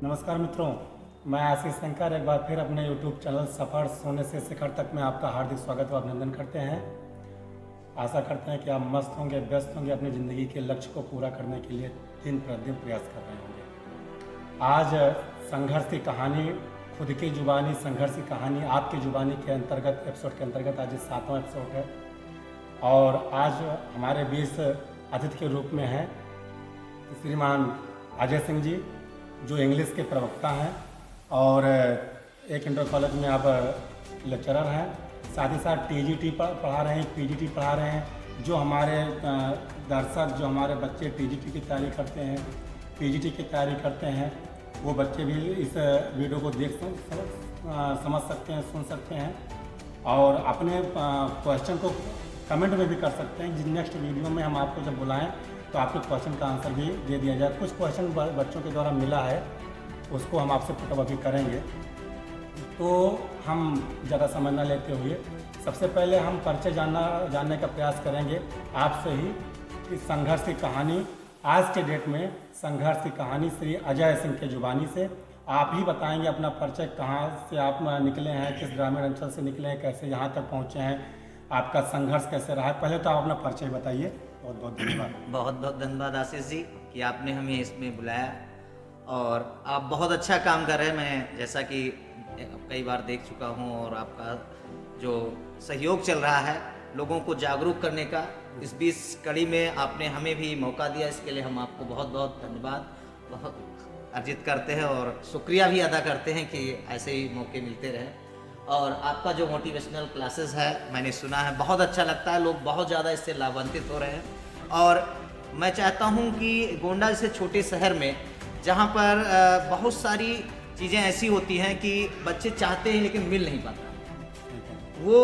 नमस्कार मित्रों, मैं आशीष शंकर एक बार फिर अपने YouTube चैनल सफ़र सोने से शिखर तक में आपका हार्दिक स्वागत व अभिनंदन करते हैं। आशा करते हैं कि आप मस्त होंगे, व्यस्त होंगे, अपनी ज़िंदगी के लक्ष्य को पूरा करने के लिए दिन प्रतिदिन प्रयास कर रहे होंगे। आज संघर्ष की कहानी, खुद की जुबानी संघर्ष की कहानी आपकी जुबानी के अंतर्गत एपिसोड के अंतर्गत आज 7वां एपिसोड है और आज हमारे बीच अतिथि के रूप में हैं श्रीमान अजय सिंह जी, जो इंग्लिश के प्रवक्ता हैं और एक इंटर कॉलेज में आप लेक्चरर हैं, साथ ही साथ टीजीटी पढ़ा रहे हैं, पीजीटी पढ़ा रहे हैं। जो हमारे दर्शक, जो हमारे बच्चे टीजीटी की तैयारी करते हैं, पीजीटी की तैयारी करते हैं, वो बच्चे भी इस वीडियो को देख समझ सकते हैं, सुन सकते हैं और अपने क्वेश्चन को कमेंट में भी कर सकते हैं। जिस नेक्स्ट वीडियो में हम आपको जब बुलाएं तो आपके क्वेश्चन का आंसर भी दे दिया जाए। कुछ क्वेश्चन बच्चों के द्वारा मिला है, उसको हम आपसे पुटअप करेंगे। तो हम ज़्यादा समय न लेते हुए सबसे पहले हम परिचय जानने का प्रयास करेंगे आपसे ही कि संघर्ष की कहानी, आज के डेट में संघर्ष की कहानी श्री अजय सिंह के जुबानी से आप ही बताएंगे अपना परिचय, कहाँ से आप निकले हैं, किस ग्रामीण अंचल से निकले हैं, कैसे यहाँ तक पहुँचे हैं, आपका संघर्ष कैसे रहा है। पहले तो आप अपना परिचय बताइए। बहुत बहुत धन्यवाद। बहुत बहुत धन्यवाद आशीष जी कि आपने हमें इसमें बुलाया और आप बहुत अच्छा काम कर रहे हैं। मैं जैसा कि कई बार देख चुका हूं और आपका जो सहयोग चल रहा है लोगों को जागरूक करने का, इस बीच कड़ी में आपने हमें भी मौका दिया, इसके लिए हम आपको बहुत बहुत धन्यवाद बहुत अर्जित करते हैं और शुक्रिया भी अदा करते हैं कि ऐसे ही मौके मिलते रहे। और आपका जो मोटिवेशनल क्लासेस है मैंने सुना है, बहुत अच्छा लगता है, लोग बहुत ज़्यादा इससे लाभान्वित हो रहे हैं। और मैं चाहता हूं कि गोंडा जैसे छोटे शहर में जहां पर बहुत सारी चीज़ें ऐसी होती हैं कि बच्चे चाहते हैं लेकिन मिल नहीं पाता, वो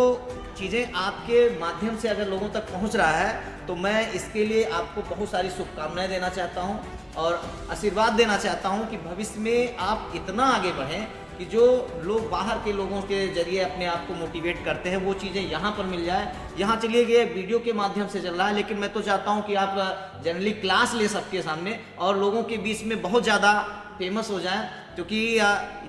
चीज़ें आपके माध्यम से अगर लोगों तक पहुंच रहा है तो मैं इसके लिए आपको बहुत सारी शुभकामनाएं देना चाहता हूं और आशीर्वाद देना चाहता हूं कि भविष्य में आप इतना आगे बढ़ें कि जो लोग बाहर के लोगों के जरिए अपने आप को मोटिवेट करते हैं वो चीज़ें यहाँ पर मिल जाए। यहाँ चलिए गए वीडियो के माध्यम से चल रहा है, लेकिन मैं तो चाहता हूँ कि आप जनरली क्लास ले सबके सामने और लोगों के बीच में बहुत ज़्यादा फेमस हो जाएं, क्योंकि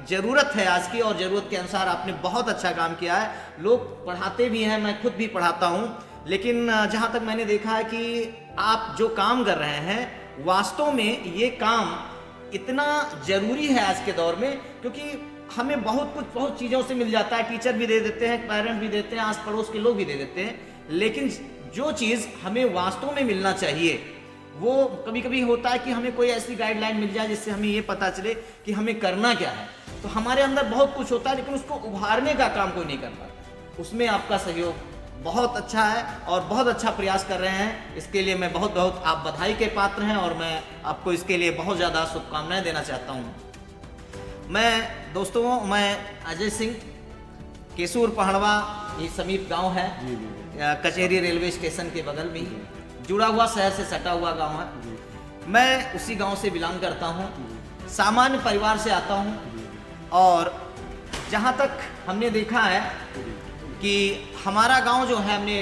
ज़रूरत है आज की और ज़रूरत के अनुसार आपने बहुत अच्छा काम किया है। लोग पढ़ाते भी हैं, मैं खुद भी पढ़ाता हूँ, लेकिन जहाँ तक मैंने देखा है कि आप जो काम कर रहे हैं वास्तव में ये काम इतना ज़रूरी है आज के दौर में, क्योंकि हमें बहुत चीज़ों से मिल जाता है, टीचर भी दे देते हैं, पेरेंट्स भी देते हैं, आस पड़ोस के लोग भी दे देते हैं, लेकिन जो चीज़ हमें वास्तव में मिलना चाहिए वो कभी कभी होता है कि हमें कोई ऐसी गाइडलाइन मिल जाए जिससे हमें ये पता चले कि हमें करना क्या है। तो हमारे अंदर बहुत कुछ होता है लेकिन उसको उभारने का काम कोई नहीं कर पाता। उसमें आपका सहयोग बहुत अच्छा है और बहुत अच्छा प्रयास कर रहे हैं, इसके लिए मैं बहुत आप बधाई के पात्र हैं और मैं आपको इसके लिए बहुत ज़्यादा शुभकामनाएं देना चाहता हूँ। मैं अजय सिंह, केसूर पहाड़वा ये समीप गांव है, कचहरी रेलवे स्टेशन के बगल में ही जुड़ा हुआ, शहर से सटा हुआ गांव है। मैं उसी गांव से बिलोंग करता हूं, सामान्य परिवार से आता हूं और जहां तक हमने देखा है कि हमारा गांव जो है, हमने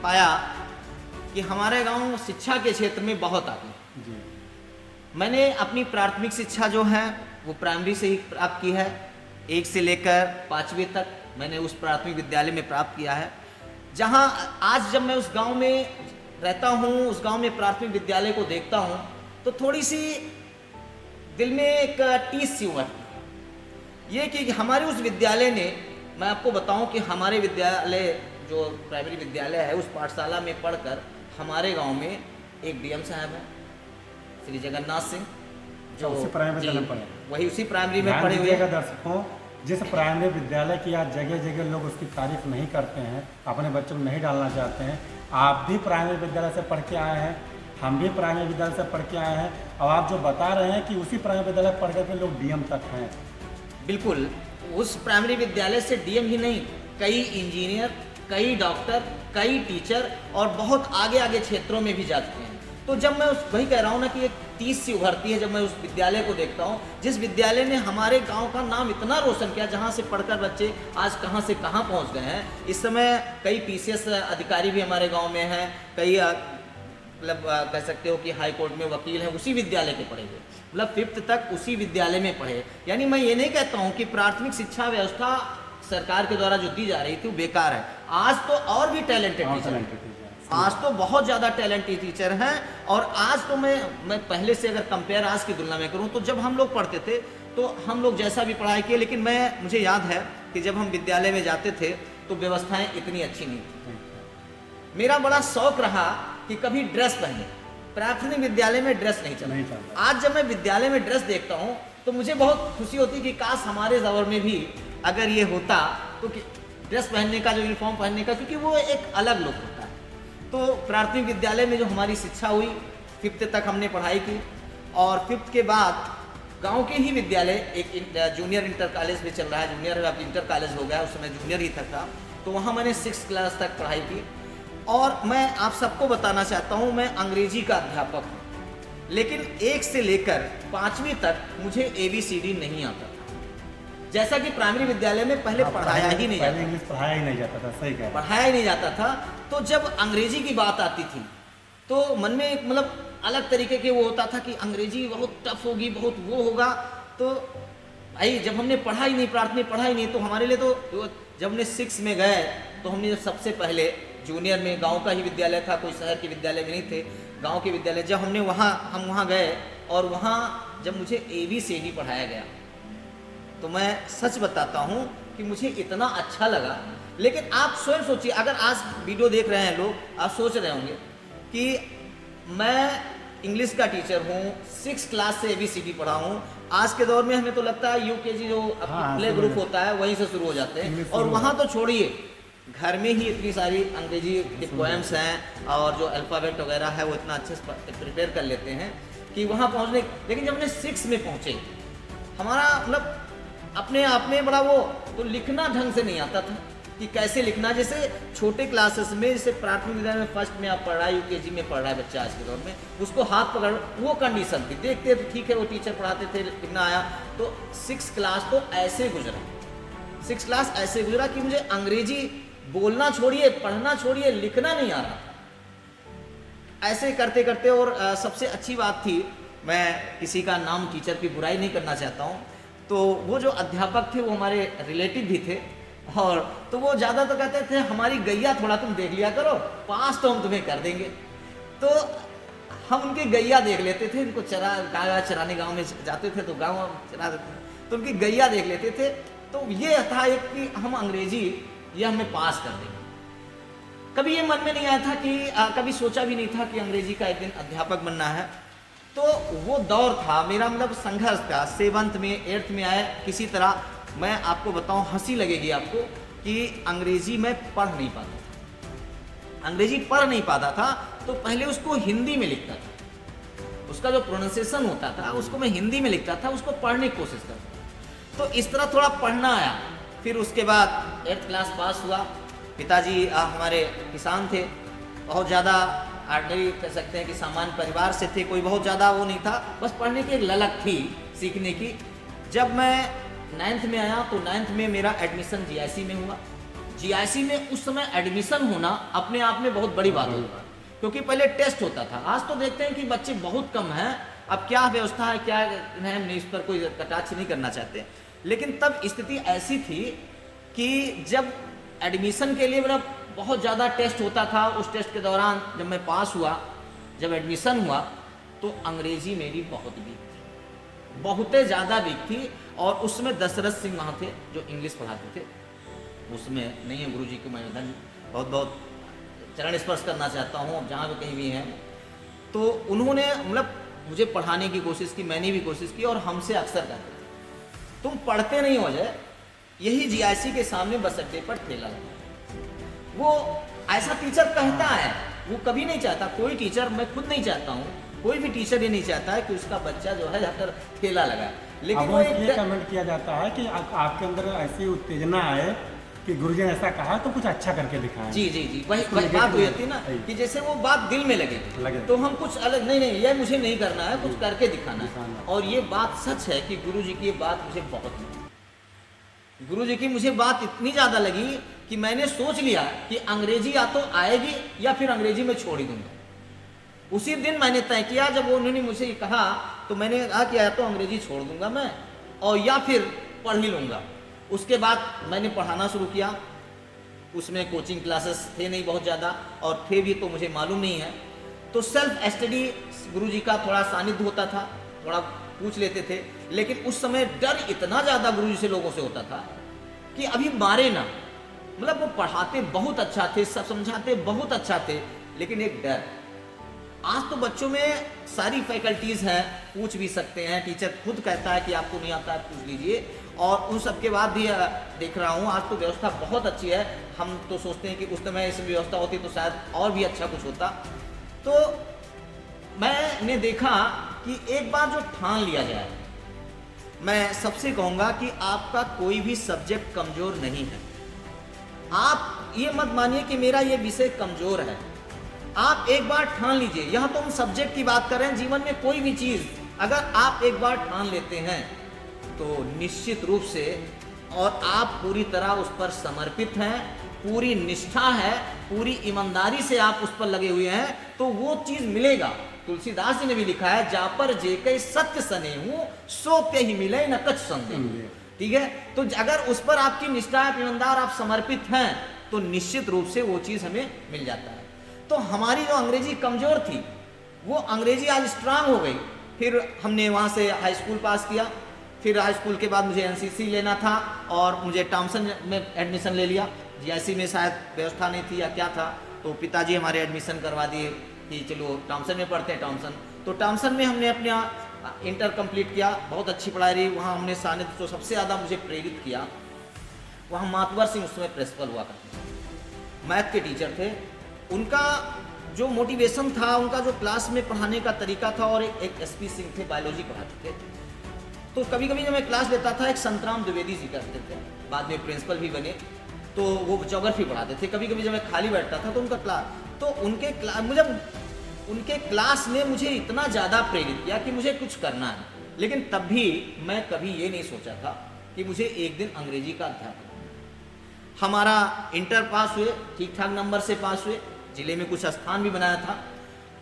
पाया कि हमारे गांव शिक्षा के क्षेत्र में बहुत आगे। मैंने अपनी प्राथमिक शिक्षा जो है वो प्राइमरी से ही प्राप्त की है, 1 से लेकर 5वीं तक मैंने उस प्राथमिक विद्यालय में प्राप्त किया है। जहां आज जब मैं उस गांव में रहता हूं, उस गांव में प्राथमिक विद्यालय को देखता हूं तो थोड़ी सी दिल में एक टीस सी उमड़ती, ये कि हमारे उस विद्यालय ने, मैं आपको बताऊं कि हमारे विद्यालय जो प्राइमरी विद्यालय है उस पाठशाला में पढ़कर हमारे गाँव में एक डीएम साहब हैं श्री जगन्नाथ सिंह, जो उसी प्राइमरी विद्यालय पढ़े, वही उसी प्राइमरी में पढ़े हुए हैं। दर्शकों, जिस प्राइमरी विद्यालय की आज जगह जगह लोग उसकी तारीफ नहीं करते हैं, अपने बच्चों को नहीं डालना चाहते हैं, आप भी प्राइमरी विद्यालय से पढ़ के आए हैं, हम भी प्राइमरी विद्यालय से पढ़ के आए हैं और आप जो बता रहे हैं कि उसी प्राइमरी विद्यालय पढ़ के लोग डीएम तक हैं। बिल्कुल, उस प्राइमरी विद्यालय से डीएम ही नहीं, कई इंजीनियर, कई डॉक्टर, कई टीचर और बहुत आगे आगे क्षेत्रों में भी जा चुके हैं। तो जब मैं वही कह रहा हूँ ना कि एक टीस सी उभरती है जब मैं उस विद्यालय को देखता हूँ, जिस विद्यालय ने हमारे गांव का नाम इतना रोशन किया, जहाँ से पढ़कर बच्चे आज कहाँ से कहाँ पहुँच गए हैं। इस समय कई पीसीएस अधिकारी भी हमारे गांव में हैं, कई मतलब कह सकते हो कि हाई कोर्ट में वकील है, उसी विद्यालय के पढ़े हुए, मतलब 5th तक उसी विद्यालय में पढ़े। यानी मैं ये नहीं कहता हूँ कि प्राथमिक शिक्षा व्यवस्था सरकार के द्वारा जो दी जा रही थी वो बेकार है। आज तो और भी टैलेंटेड टीचर हैं, आज तो बहुत ज़्यादा टैलेंटेड टीचर हैं। और आज तो मैं पहले से अगर कंपेयर आज की तुलना में करूँ तो जब हम लोग पढ़ते थे तो हम लोग जैसा भी पढ़ाई किए, लेकिन मुझे याद है कि जब हम विद्यालय में जाते थे तो व्यवस्थाएं इतनी अच्छी नहीं थी। मेरा बड़ा शौक रहा कि कभी ड्रेस पहने, प्राथमिक विद्यालय में ड्रेस नहीं चला। आज जब मैं विद्यालय में ड्रेस देखता हूँ तो मुझे बहुत खुशी होती कि काश हमारे दौर में भी अगर ये होता तो ड्रेस पहनने का, जो यूनिफॉर्म पहनने का, क्योंकि वो एक अलग लुक होता है। तो प्राथमिक विद्यालय में जो हमारी शिक्षा हुई 5th तक हमने पढ़ाई की, और 5th के बाद गांव के ही विद्यालय एक जूनियर इंटर कॉलेज भी चल रहा है, जूनियर अब इंटर कॉलेज हो गया, उस समय जूनियर ही तक था, तो वहाँ मैंने 6th क्लास तक पढ़ाई की। और मैं आप सबको बताना चाहता हूँ मैं अंग्रेजी का अध्यापक हूँ, लेकिन 1 से लेकर 5वीं तक मुझे ABCD नहीं आता था। जैसा कि प्राइमरी विद्यालय में पहले पढ़ाया ही नहीं जाता, इंग्लिश पढ़ाया ही नहीं जाता था, सही कह, पढ़ाया ही नहीं जाता था। तो जब अंग्रेजी की बात आती थी तो मन में एक मतलब अलग तरीके के वो होता था कि अंग्रेजी बहुत टफ होगी, बहुत वो होगा। तो भाई जब हमने पढ़ा ही नहीं, प्राथमिक पढ़ा ही नहीं, तो हमारे लिए तो जब हमने 6 में गए तो हमने सबसे पहले जूनियर में, गांव का ही विद्यालय था, कोई शहर के विद्यालय भी नहीं थे, गांव के विद्यालय, जब हम वहाँ गए और वहाँ जब मुझे ABCD पढ़ाया गया तो मैं सच बताता हूँ कि मुझे इतना अच्छा लगा। लेकिन आप स्वयं सोचिए, अगर आज वीडियो देख रहे हैं लोग, आप सोच रहे होंगे कि मैं इंग्लिश का टीचर हूँ, 6 क्लास से ABCD पढ़ा हूँ। आज के दौर में हमें तो लगता है UKG जो प्ले ग्रुप होता है वहीं से शुरू हो जाते हैं, और वहाँ तो छोड़िए, घर में ही इतनी सारी अंग्रेजी के पोएम्स हैं और जो अल्फ़ाबेट वगैरह है वो इतना अच्छे से प्रिपेयर कर लेते हैं कि वहाँ पहुँचने। लेकिन जब हमने 6 में पहुँचे, हमारा मतलब अपने आप में बड़ा वो, तो लिखना ढंग से नहीं आता था कि कैसे लिखना। जैसे छोटे क्लासेस में, जैसे प्राथमिक विद्यालय में 1st में आप पढ़ रहा है, UKG में पढ़ रहा है बच्चा आज के दौर में, उसको हाथ पकड़, वो कंडीशन थी। देखते तो ठीक है, वो टीचर पढ़ाते थे, लिखना आया। तो 6 क्लास तो ऐसे गुजरा, 6 क्लास ऐसे गुजरा कि मुझे अंग्रेजी बोलना छोड़िए, पढ़ना छोड़िए, लिखना नहीं आ रहा था। ऐसे करते करते, और सबसे अच्छी बात थी, मैं किसी का नाम, टीचर की बुराई नहीं करना चाहता हूँ, तो वो जो अध्यापक थे वो हमारे रिलेटिव भी थे, और तो वो ज़्यादा तो कहते थे हमारी गैया थोड़ा तुम देख लिया करो, पास तो हम तुम्हें कर देंगे। तो हम उनकी गैया देख लेते थे, उनको गाय चराने गांव में जाते थे तो गांव चरा देते थे, तो उनकी गैया देख लेते थे। तो ये था एक कि हम अंग्रेजी ये हमें पास कर देंगे। कभी ये मन में नहीं आया था कि कभी सोचा भी नहीं था कि अंग्रेजी का एक दिन अध्यापक बनना है। तो वो दौर था मेरा, मतलब संघर्ष का। 7th में 8th में आए, किसी तरह मैं आपको बताऊं, हंसी लगेगी आपको कि अंग्रेजी में पढ़ नहीं पाता था। अंग्रेजी पढ़ नहीं पाता था तो पहले उसको हिंदी में लिखता था, उसका जो प्रोनाउंसिएशन होता था उसको मैं हिंदी में लिखता था, उसको पढ़ने की कोशिश करता था। तो इस तरह थोड़ा पढ़ना आया। फिर उसके बाद 8th क्लास पास हुआ। पिताजी हमारे किसान थे, बहुत ज़्यादा ऑर्डिनरी कह सकते हैं कि सामान्य परिवार से थे, कोई बहुत ज़्यादा वो नहीं था, बस पढ़ने की एक ललक थी सीखने की। जब मैं 9th में आया तो 9th में मेरा एडमिशन GIC में हुआ। GIC में उस समय एडमिशन होना अपने आप में बहुत बड़ी बात होती है, क्योंकि पहले टेस्ट होता था। आज तो देखते हैं कि बच्चे बहुत कम हैं, अब क्या व्यवस्था है क्या है, हम इस पर कोई कटाक्ष नहीं करना चाहते, लेकिन तब स्थिति ऐसी थी कि जब एडमिशन के लिए मेरा बहुत ज़्यादा टेस्ट होता था। उस टेस्ट के दौरान जब मैं पास हुआ, जब एडमिशन हुआ, तो अंग्रेजी मेरी बहुत वीक थी, बहुत ज़्यादा वीक थी। और उसमें दशरथ सिंह वहाँ थे जो इंग्लिश पढ़ाते थे, उसमें नहीं है, गुरुजी को मैं बहुत बहुत चरण स्पर्श करना चाहता हूँ, अब जहाँ भी कहीं भी हैं। तो उन्होंने मतलब मुझे पढ़ाने की कोशिश की, मैंने भी कोशिश की, और हमसे अक्सर कहते थे तुम पढ़ते नहीं हो जाए, यही GIC के सामने बस अड्डे पर ठेला लगा। वो ऐसा टीचर कहता है, वो कभी नहीं चाहता, कोई टीचर, मैं खुद नहीं चाहता हूँ, कोई भी टीचर ये नहीं चाहता है कि उसका बच्चा जो है जाकर ठेला लगाए। लेकिन वो ये कमेंट किया जाता है कि आपके अंदर ऐसी उत्तेजना आए कि गुरुजी ने ऐसा कहा तो कुछ अच्छा करके दिखाएं। जी जी जी, वही बात हुई थी ना कि जैसे वो बात दिल में लगे तो हम कुछ अलग नहीं, ये मुझे नहीं करना है, कुछ करके दिखाना है। और ये बात सच है कि गुरुजी की ये बात मुझे बहुत लगी। गुरुजी की मुझे बात इतनी ज़्यादा लगी कि मैंने सोच लिया कि अंग्रेजी या तो आएगी या फिर अंग्रेजी में छोड़ ही दूंगा। उसी दिन मैंने तय किया, जब उन्होंने मुझे ये कहा तो मैंने कहा कि या तो अंग्रेजी छोड़ दूंगा मैं और या फिर पढ़ ही लूँगा। उसके बाद मैंने पढ़ाना शुरू किया। उसमें कोचिंग क्लासेस थे नहीं बहुत ज़्यादा, और थे भी तो मुझे मालूम नहीं है। तो सेल्फ स्टडी गुरुजी का थोड़ा सानिध्य होता था, थोड़ा पूछ लेते थे, लेकिन उस समय डर इतना ज़्यादा गुरुजी से लोगों से होता था कि अभी मारे ना। मतलब वो पढ़ाते बहुत अच्छा थे, सब समझाते बहुत अच्छा थे, लेकिन एक डर। आज तो बच्चों में सारी फैकल्टीज़ हैं, पूछ भी सकते हैं, टीचर खुद कहता है कि आपको नहीं आता है पूछ लीजिए, और उन सब के बाद भी देख रहा हूँ आज तो व्यवस्था बहुत अच्छी है। हम तो सोचते हैं कि उस समय ऐसी व्यवस्था होती तो शायद और भी अच्छा कुछ होता। तो मैंने देखा कि एक बार जो ठान लिया जाए, मैं सबसे कहूँगा कि आपका कोई भी सब्जेक्ट कमज़ोर नहीं है। आप ये मत मानिए कि मेरा ये विषय कमज़ोर है। आप एक बार ठान लीजिए, यह तो हम सब्जेक्ट की बात कर रहे हैं, जीवन में कोई भी चीज़ अगर आप एक बार ठान लेते हैं तो निश्चित रूप से, और आप पूरी तरह उस पर समर्पित हैं, पूरी निष्ठा है, पूरी ईमानदारी से आप उस पर लगे हुए हैं, तो वो चीज़ मिलेगा। तुलसीदास जी ने भी लिखा है, जा पर जेके सत्य सने हूँ सो ते ही मिले न कछ संदेह। ठीक है, तो अगर उस पर आपकी निष्ठा है, ईमानदार, आप समर्पित हैं, तो निश्चित रूप से वो चीज़ हमें मिल जाता है। तो हमारी जो अंग्रेजी कमज़ोर थी, वो अंग्रेजी आज स्ट्रांग हो गई। फिर हमने वहाँ से हाई स्कूल पास किया। फिर हाई स्कूल के बाद मुझे एनसीसी लेना था और मुझे टॉमसन में एडमिशन ले लिया। जीआईसी में शायद व्यवस्था नहीं थी या क्या था, तो पिताजी हमारे एडमिशन करवा दिए कि चलो टॉमसन में पढ़ते हैं। तो टॉमसन में हमने अपना इंटर कंप्लीट किया। बहुत अच्छी पढ़ाई रही वहाँ। हमने सानिध्य तो सबसे ज़्यादा मुझे प्रेरित किया, वहाँ मातवर सिंह उस समय प्रिंसिपल हुआ करते, मैथ के टीचर थे। उनका जो मोटिवेशन था, उनका जो क्लास में पढ़ाने का तरीका था, और एक एसपी सिंह थे, बायोलॉजी पढ़ाते थे। तो कभी कभी जब मैं क्लास लेता था, एक संतराम द्विवेदी जी करते थे, बाद में प्रिंसिपल भी बने, तो वो ज्योग्राफी पढ़ाते थे। कभी कभी जब मैं खाली बैठता था तो उनका क्लास, तो उनके क्लास ने मुझे इतना ज़्यादा प्रेरित किया कि मुझे कुछ करना है। लेकिन तब भी मैं कभी ये नहीं सोचा था कि मुझे एक दिन अंग्रेजी का अध्यापक बनना। हमारा इंटर पास हुए, ठीक ठाक नंबर से पास हुए, जिले में कुछ स्थान भी बनाया था,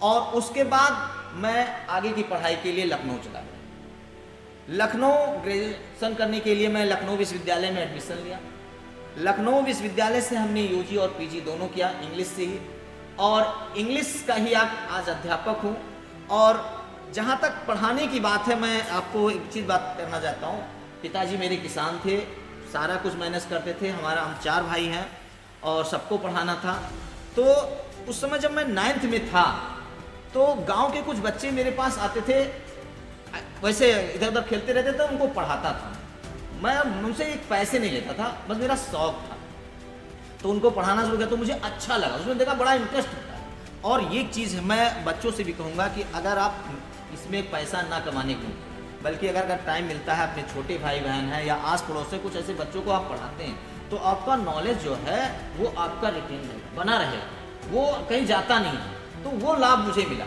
और उसके बाद मैं आगे की पढ़ाई के लिए लखनऊ चला गया। लखनऊ ग्रेजुएशन करने के लिए मैं लखनऊ विश्वविद्यालय में एडमिशन लिया। लखनऊ विश्वविद्यालय से हमने यूजी और पीजी दोनों किया, इंग्लिश से ही, और इंग्लिश का ही आज अध्यापक हूँ। और जहाँ तक पढ़ाने की बात है, मैं आपको एक चीज़ बात करना चाहता हूँ। पिताजी मेरे किसान थे, सारा कुछ मैनेज करते थे। हम 4 भाई हैं और सबको पढ़ाना था। तो उस समय जब मैं 9th में था, तो गांव के कुछ बच्चे मेरे पास आते थे, वैसे इधर उधर खेलते रहते थे, उनको पढ़ाता था मैं। उनसे एक पैसे नहीं लेता था, बस मेरा शौक था। तो उनको पढ़ाना शुरू किया तो मुझे अच्छा लगा, उसमें देखा बड़ा इंटरेस्ट होता है। और ये चीज़ मैं बच्चों से भी कहूँगा कि अगर आप इसमें पैसा ना कमाने को, बल्कि अगर टाइम मिलता है, अपने छोटे भाई बहन हैं या आस पड़ोस से कुछ ऐसे बच्चों को आप पढ़ाते हैं, तो आपका नॉलेज जो है वो आपका रिटेन रहेगा, बना रहेगा, वो कहीं जाता नहीं है। तो वो लाभ मुझे मिला।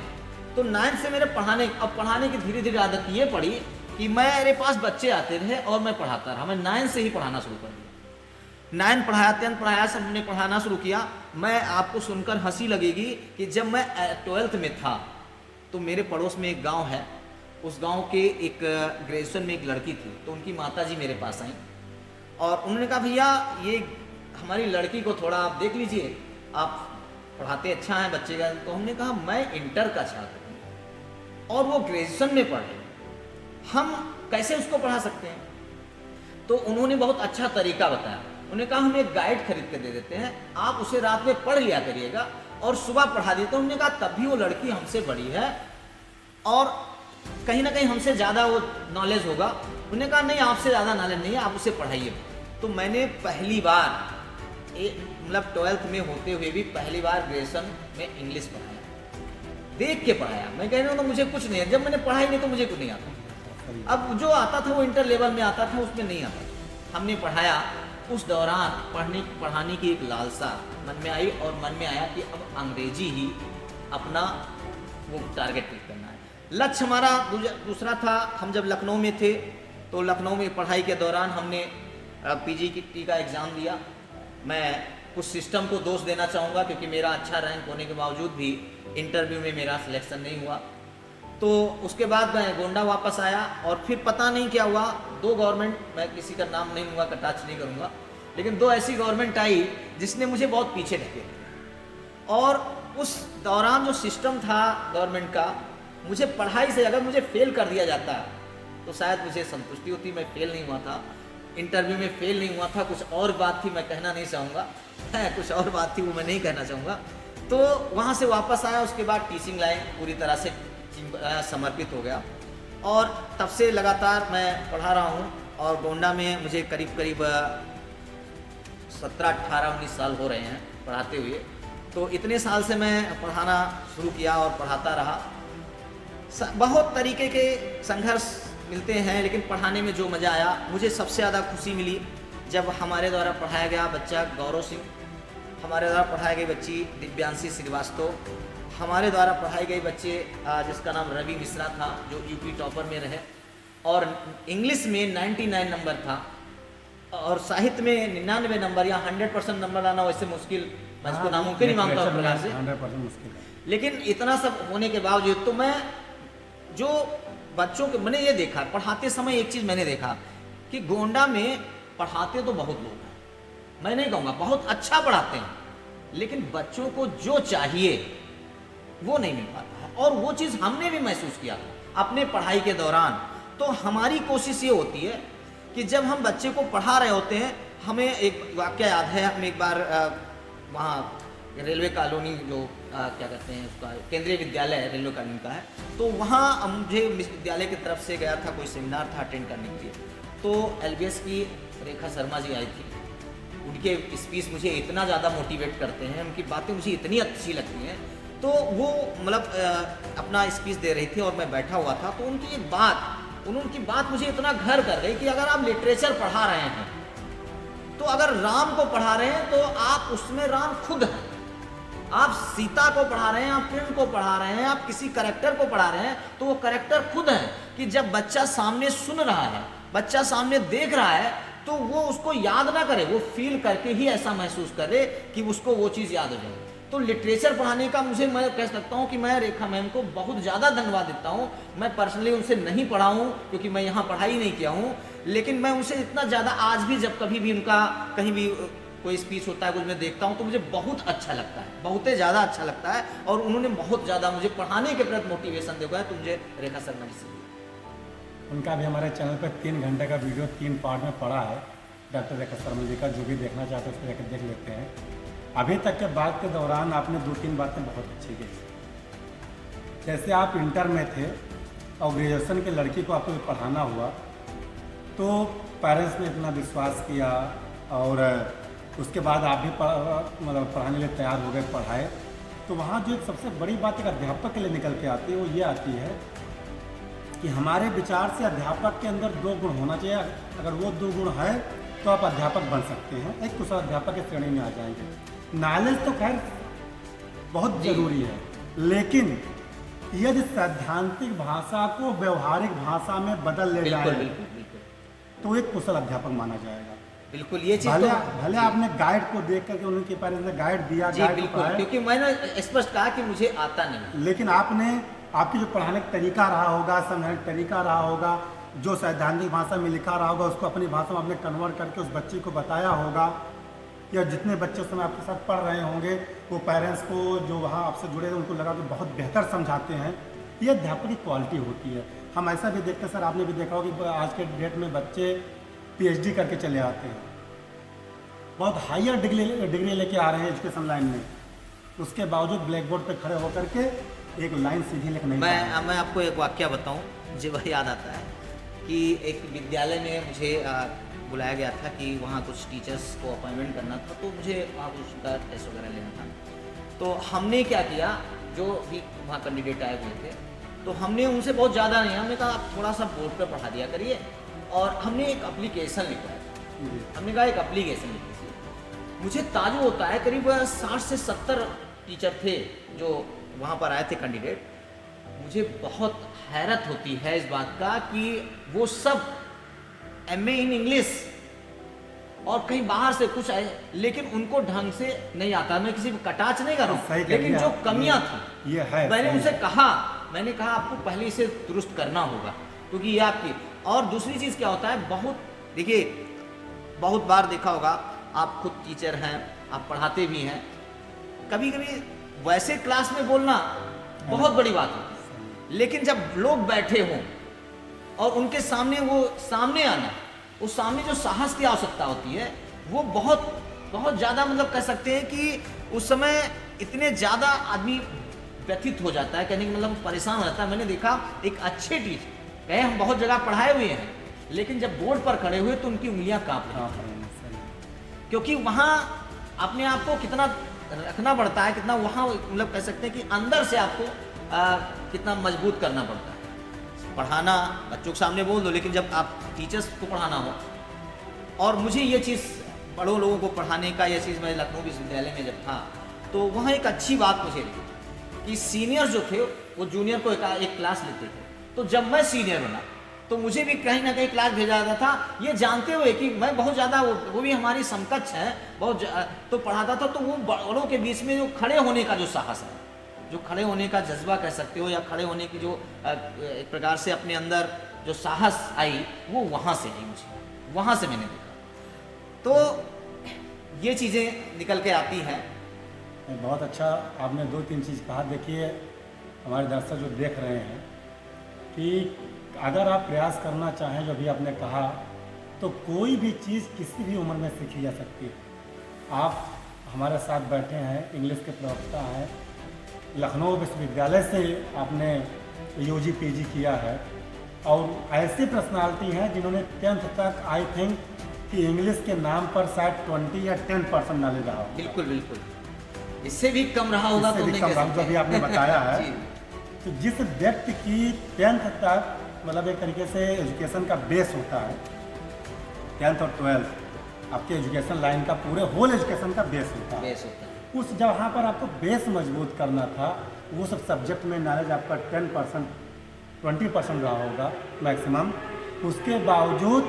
तो 9th से मेरे पढ़ाने की धीरे धीरे आदत ये पड़ी कि मेरे पास बच्चे आते रहे और मैं पढ़ाता रहा। मैं 9th से ही पढ़ाना शुरू कर दिया। 9th पढ़ाया, 10th पढ़ाया, सब हमने पढ़ाना शुरू किया। मैं आपको सुनकर हंसी लगेगी कि जब मैं 12th में था, तो मेरे पड़ोस में एक गाँव है, उस गांव के एक ग्रेजुएशन में एक लड़की थी। तो उनकी माताजी मेरे पास आई और उन्होंने कहा, भैया ये हमारी लड़की को थोड़ा आप देख लीजिए, आप पढ़ाते अच्छा हैं बच्चे का। तो हमने कहा, मैं इंटर का छात्र हूँ और वो ग्रेजुएशन में पढ़ रही, हम कैसे उसको पढ़ा सकते हैं। तो उन्होंने बहुत अच्छा तरीका बताया। उन्होंने कहा, हम एक गाइड खरीद के दे देते हैं, आप उसे रात में पढ़ लिया करिएगा और सुबह पढ़ा देते। उन्होंने कहा, तब भी वो लड़की हमसे बड़ी है और कहीं ना कहीं हमसे ज़्यादा वो नॉलेज होगा। उन्होंने कहा, नहीं, आपसे ज़्यादा नॉलेज नहीं है, आप उसे पढ़ाइए। तो मैंने पहली बार मतलब 12th में होते हुए भी पहली बार ग्रेजुएशन में इंग्लिश पढ़ाया, देख के पढ़ाया। मैं कह रहा हूँ तो मुझे कुछ नहीं है, जब मैंने पढ़ाई नहीं तो मुझे कुछ नहीं आता। अब जो आता था वो इंटर लेवल में आता था, उसमें नहीं आता। हमने पढ़ाया। उस दौरान पढ़ाने की एक लालसा मन में आई और मन में आया कि अब अंग्रेजी ही अपना वो टारगेट क्लिक करना है। लक्ष्य हमारा दूसरा था। हम जब लखनऊ में थे तो लखनऊ में पढ़ाई के दौरान हमने पीजी का एग्ज़ाम दिया। मैं कुछ सिस्टम को दोष देना चाहूँगा, क्योंकि मेरा अच्छा रैंक होने के बावजूद भी इंटरव्यू में मेरा सिलेक्शन नहीं हुआ। तो उसके बाद मैं गोंडा वापस आया और फिर पता नहीं क्या हुआ, 2 गवर्नमेंट, मैं किसी का नाम नहीं लूँगा, टच नहीं करूँगा, लेकिन 2 ऐसी गवर्नमेंट आई जिसने मुझे बहुत पीछे ढकेला। और उस दौरान जो सिस्टम था गवर्नमेंट का, मुझे पढ़ाई से अगर मुझे फेल कर दिया जाता तो शायद मुझे संतुष्टि होती। मैं फेल नहीं हुआ था, इंटरव्यू में फेल नहीं हुआ था, कुछ और बात थी, मैं कहना नहीं चाहूँगा, है कुछ और बात थी, वो मैं नहीं कहना चाहूँगा। तो वहाँ से वापस आया, उसके बाद टीचिंग लाइन पूरी तरह से समर्पित हो गया और तब से लगातार मैं पढ़ा रहा हूँ। और गोंडा में मुझे करीब 17, 18, 19 साल हो रहे हैं पढ़ाते हुए। तो इतने साल से मैं पढ़ाना शुरू किया और पढ़ाता रहा। बहुत तरीके के संघर्ष मिलते हैं, लेकिन पढ़ाने में जो मज़ा आया, मुझे सबसे ज़्यादा खुशी मिली जब हमारे द्वारा पढ़ाया गया बच्चा गौरव सिंह, हमारे द्वारा पढ़ाई गई बच्ची दिव्यांशी श्रीवास्तव, हमारे द्वारा पढ़ाई गई बच्चे जिसका नाम रवि मिश्रा था, जो यूपी टॉपर में रहे और इंग्लिश में 99 नंबर था और साहित्य में 99 नंबर या 100% नंबर लाना वैसे मुश्किल, मैं इसको नामुमकिन ही मानता हूँ प्रकार से। 100% मुश्किल है। लेकिन इतना सब होने के बावजूद तो मैं जो बच्चों के, मैंने ये देखा पढ़ाते समय, एक चीज़ मैंने देखा कि गोंडा में पढ़ाते तो बहुत लोग हैं, मैं नहीं कहूँगा बहुत अच्छा पढ़ाते हैं, लेकिन बच्चों को जो चाहिए वो नहीं मिल पाता है। और वो चीज़ हमने भी महसूस किया अपने पढ़ाई के दौरान। तो हमारी कोशिश ये होती है कि जब हम बच्चे को पढ़ा रहे होते हैं, हमें एक वाक्य याद है, हम एक बार वहाँ रेलवे कॉलोनी जो क्या कहते हैं उसका, केंद्रीय विद्यालय रेलवे कॉलोनी का है, तो वहाँ मुझे विद्यालय की तरफ से गया था, कोई सेमिनार था अटेंड करने के लिए। तो LBS की रेखा शर्मा जी आई थी, उनके स्पीच मुझे इतना ज़्यादा मोटिवेट करते हैं, उनकी बातें मुझे इतनी अच्छी लगती हैं। तो वो मतलब अपना स्पीच दे रही थी और मैं बैठा हुआ था, तो उनकी एक बात, उनकी बात मुझे इतना घर कर गई कि अगर आप लिटरेचर पढ़ा रहे हैं, तो अगर राम को पढ़ा रहे हैं तो आप उसमें राम खुद हैं, आप सीता को पढ़ा रहे हैं, आप कृष्ण को पढ़ा रहे हैं, आप किसी कैरेक्टर को पढ़ा रहे हैं, तो वो कैरेक्टर खुद है। कि जब बच्चा सामने सुन रहा है, बच्चा सामने देख रहा है, तो वो उसको याद ना करे, वो फील करके ही ऐसा महसूस करे कि उसको वो चीज़ याद हो जाए। तो लिटरेचर पढ़ाने का मुझे, मैं कह सकता हूँ कि मैं रेखा मैम को बहुत ज़्यादा धन्यवाद देता हूँ। मैं पर्सनली उनसे नहीं पढ़ा हूँ क्योंकि मैं यहाँ पढ़ाई नहीं किया हूँ, लेकिन मैं उनसे इतना ज़्यादा, आज भी जब कभी भी उनका कहीं भी कोई स्पीच होता है, कुछ मैं देखता हूँ, तो मुझे बहुत अच्छा लगता है, बहुत ही ज़्यादा अच्छा लगता है। और उन्होंने बहुत ज़्यादा मुझे पढ़ाने के प्रति मोटिवेशन देखा है, तो मुझे रेखा शर्मा जी से उनका भी हमारे चैनल पर 3 घंटे का वीडियो 3 पार्ट में पड़ा है, डॉक्टर रेखा शर्मा जी का। जो भी देखना चाहते हैं उसको जाकर देख लेते हैं। अभी तक के बात के दौरान आपने 2-3 बातें बहुत अच्छी की। जैसे आप इंटर में थे और ग्रेजुएशन के लड़की को आपको पढ़ाना हुआ, तो पेरेंट्स ने इतना विश्वास किया और उसके बाद आप भी मतलब पढ़ाने के लिए तैयार हो गए, पढ़ाए। तो वहाँ जो एक सबसे बड़ी बात एक अध्यापक के लिए निकल के आती है, वो ये आती है कि हमारे विचार से अध्यापक के अंदर 2 गुण होना चाहिए। अगर वो 2 गुण है तो आप अध्यापक बन सकते हैं, एक कुशल अध्यापक की श्रेणी में आ जाएंगे। नॉलेज तो खैर बहुत ज़रूरी है, लेकिन यदि सैद्धांतिक भाषा को व्यवहारिक भाषा में बदल ले जाए तो एक कुशल अध्यापक माना जाएगा। बिल्कुल, ये चीज़ भले आपने गाइड को देख करके उनके पेरेंट्स ने गाइड दिया, बिल्कुल, क्योंकि मैंने स्पष्ट कहा कि मुझे आता नहीं, लेकिन आपकी जो पढ़ाने का तरीका रहा होगा, समझाने का तरीका रहा होगा, जो सैद्धांतिक भाषा में लिखा रहा होगा, उसको अपनी भाषा में आपने कन्वर्ट करके उस बच्चे को बताया होगा, या जितने बच्चे उस समय आपके साथ पढ़ रहे होंगे, वो पेरेंट्स को जो वहाँ आपसे जुड़े हैं उनको लगा कि बहुत बेहतर समझाते हैं। ये अध्यापक की क्वालिटी होती है। हम ऐसा भी देखते हैं, सर आपने भी देखा होगा कि आज के डेट में बच्चे PhD करके चले आते हैं, बहुत हायर डिग्री लेके आ रहे हैं एजुकेशन लाइन में, उसके बावजूद ब्लैक बोर्ड पर खड़े होकर के एक लाइन सीधी लिख नहीं। मैं आपको एक वाक्य बताऊं, मुझे वही याद आता है कि एक विद्यालय में मुझे बुलाया गया था कि वहाँ कुछ टीचर्स को अपॉइंटमेंट करना था, तो मुझे वहाँ कुछ का टेस्ट वगैरह लेना था। तो हमने क्या किया, जो भी वहाँ कैंडिडेट आए हुए थे, तो हमने उनसे बहुत ज़्यादा नहीं, हमने कहा आप थोड़ा सा बोर्ड पर पढ़ा दिया करिए, और हमने एक एप्लीकेशन लिखवाया। हमने कहा एक एप्लीकेशन लिखी। मुझे ताजुब होता है, करीब 60 से 70 टीचर थे जो वहाँ पर आए थे कैंडिडेट। मुझे बहुत हैरत होती है इस बात का कि वो सब MA इन इंग्लिश, और कहीं बाहर से कुछ आए, लेकिन उनको ढंग से नहीं आता। मैं किसी को कटाच नहीं कर रहा सही हूँ, कह लेकिन रही जो आप, कमियां थी ये है, मैंने सही उनसे है। कहा, मैंने कहा आपको पहले इसे दुरुस्त करना होगा, क्योंकि ये आपकी। और दूसरी चीज़ क्या होता है, बहुत देखिए, बहुत बार देखा होगा, आप खुद टीचर हैं, आप पढ़ाते भी हैं, कभी कभी वैसे क्लास में बोलना बहुत बड़ी बात होती है, लेकिन जब लोग बैठे हों और उनके सामने वो सामने आना, उस सामने जो साहस की आवश्यकता होती है, वो बहुत बहुत ज़्यादा, मतलब कह सकते हैं कि उस समय इतने ज़्यादा आदमी व्यथित हो जाता है, कहने का मतलब परेशान हो जाता है। मैंने देखा एक अच्छे टीचर, कहे हम बहुत जगह पढ़ाए हुए हैं, लेकिन जब बोर्ड पर खड़े हुए तो उनकी उंगलियां कांप रही, क्योंकि वहाँ अपने आप को कितना रखना पड़ता है, कितना वहाँ मतलब कह सकते हैं कि अंदर से आपको कितना मजबूत करना पड़ता है। पढ़ाना बच्चों के सामने बोल दो, लेकिन जब आप टीचर्स को पढ़ाना हो, और मुझे ये चीज़ बड़ों लोगों को पढ़ाने का, ये चीज़ मैं लखनऊ विश्वविद्यालय में जब था, तो वहाँ एक अच्छी बात मुझे लगी कि सीनियर जो थे वो जूनियर को एक क्लास लेते थे। तो जब मैं सीनियर बना तो मुझे भी कहीं ना कहीं क्लास भेजा जाता था, ये जानते हुए कि मैं बहुत ज़्यादा, वो भी हमारी समकक्ष है, तो पढ़ाता था। तो वो बड़ों के बीच में जो खड़े होने का जो साहस है, जो खड़े होने का जज्बा कह सकते हो, या खड़े होने की जो एक प्रकार से अपने अंदर जो साहस आई, वो वहाँ से आई, मुझे वहाँ से मैंने देखा। तो ये चीज़ें निकल के आती हैं। बहुत अच्छा आपने 2-3 चीज़ कहा। देखिए हमारे दर्शक जो देख रहे हैं कि अगर आप प्रयास करना चाहें, जो अभी आपने कहा, तो कोई भी चीज़ किसी भी उम्र में सीखी जा सकती है। आप हमारे साथ बैठे हैं, इंग्लिश के प्रवक्ता हैं, लखनऊ विश्वविद्यालय से आपने यूजी पीजी किया है, और ऐसी पर्सनालिटी हैं जिन्होंने 10th तक आई थिंक कि इंग्लिश के नाम पर शायद 20 या 10% नॉलेज रहा होगा। बिल्कुल बिल्कुल, इससे भी कम रहा होगा तो नहीं कह सकते। जो अभी आपने बताया है जी। तो जिस व्यक्ति की 10th तक मतलब एक तरीके से एजुकेशन का बेस होता है, 10th और 12th आपके एजुकेशन लाइन का पूरे होल एजुकेशन का बेस होता है। बेस होता है। उस जहाँ पर आपको बेस मजबूत करना था, वो सब सब्जेक्ट में नॉलेज आपका 10% 20% रहा होगा मैक्सिमम। उसके बावजूद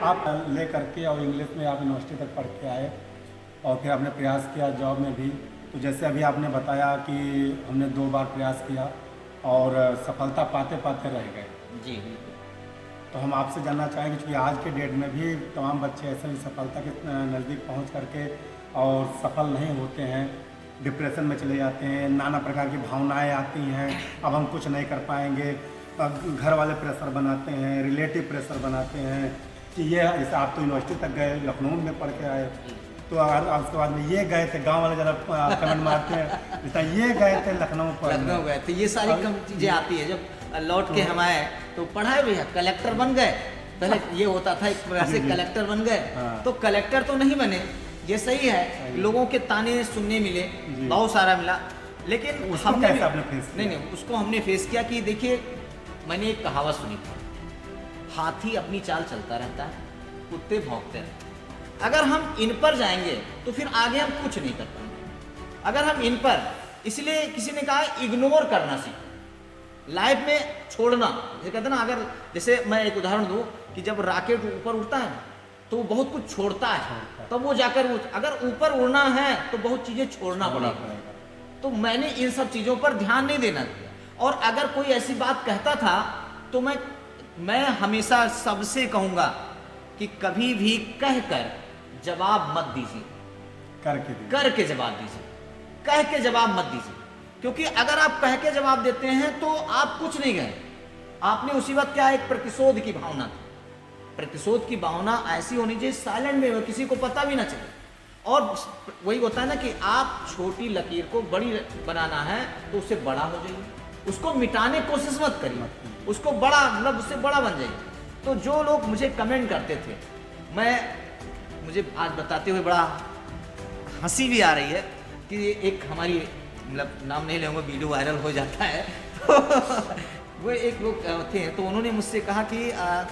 आप ले करके और इंग्लिश में आप यूनिवर्सिटी तक पढ़ के आए, और फिर आपने प्रयास किया जॉब में भी। तो जैसे अभी आपने बताया कि हमने 2 बार प्रयास किया और सफलता पाते पाते रह गए। जी बिल्कुल। तो हम आपसे जानना चाहेंगे, क्योंकि आज के डेट में भी तमाम बच्चे ऐसे ही सफलता के नज़दीक पहुंच करके और सफल नहीं होते हैं, डिप्रेशन में चले जाते हैं, नाना प्रकार की भावनाएं आती हैं, अब हम कुछ नहीं कर पाएंगे, घर वाले प्रेशर बनाते हैं, रिलेटिव प्रेशर बनाते हैं कि ये, जैसे आप तो यूनिवर्सिटी तक गए, लखनऊ में पढ़ के आए, तो अगर उसके बाद में ये गए थे, गांव वाले ज़रा कमेंट मारते हैं, जैसा ये गए थे लखनऊ लखनऊ गए थे, ये सारी कम चीज़ें आती है। जब लौट के हम आए तो पढ़ाए भैया, कलेक्टर बन गए। पहले ये होता था एक प्रकार से, कलेक्टर बन गए। तो कलेक्टर तो नहीं बने, ये सही है, लोगों के ताने सुनने मिले, बहुत सारा मिला, लेकिन हमने नहीं, उसको हमने फेस किया। कि देखिए, मैंने एक कहावत सुनी थी, हाथी अपनी चाल चलता रहता है, कुत्ते भौंकते रहते हैं। अगर हम इन पर जाएंगे तो फिर आगे हम कुछ नहीं कर पाएंगे। अगर हम इन पर, इसलिए किसी ने कहा इग्नोर करना सीखो लाइफ में, छोड़ना। जैसे कहते हैं ना, अगर जैसे मैं एक उदाहरण दूं कि जब रॉकेट ऊपर उड़ता है तो वो बहुत कुछ छोड़ता है, तब वो जाकर अगर ऊपर उड़ना है तो बहुत चीज़ें छोड़ना पड़ेगा। तो मैंने इन सब चीज़ों पर ध्यान नहीं देना दिया, और अगर कोई ऐसी बात कहता था तो मैं हमेशा सबसे कहूँगा कि कभी भी कहकर जवाब मत दीजिए, करके जवाब दीजिए, कह के जवाब मत दीजिए। क्योंकि अगर आप कह के जवाब देते हैं तो आप कुछ नहीं गए, आपने उसी वक्त क्या, एक प्रतिशोध की भावना थी। प्रतिशोध की भावना ऐसी होनी चाहिए साइलेंट में, किसी को पता भी ना चले। और वही होता है ना कि आप छोटी लकीर को बड़ी बनाना है तो उससे बड़ा हो जाइए, उसको मिटाने की कोशिश मत करिए, उसको बड़ा मतलब उससे बड़ा बन जाइए। तो जो लोग मुझे कमेंट करते थे, मुझे आज बताते हुए बड़ा हंसी भी आ रही है कि एक हमारी, मतलब नाम नहीं लेंगे, वीडियो वायरल हो जाता है, तो वो एक लोग थे, तो उन्होंने मुझसे कहा कि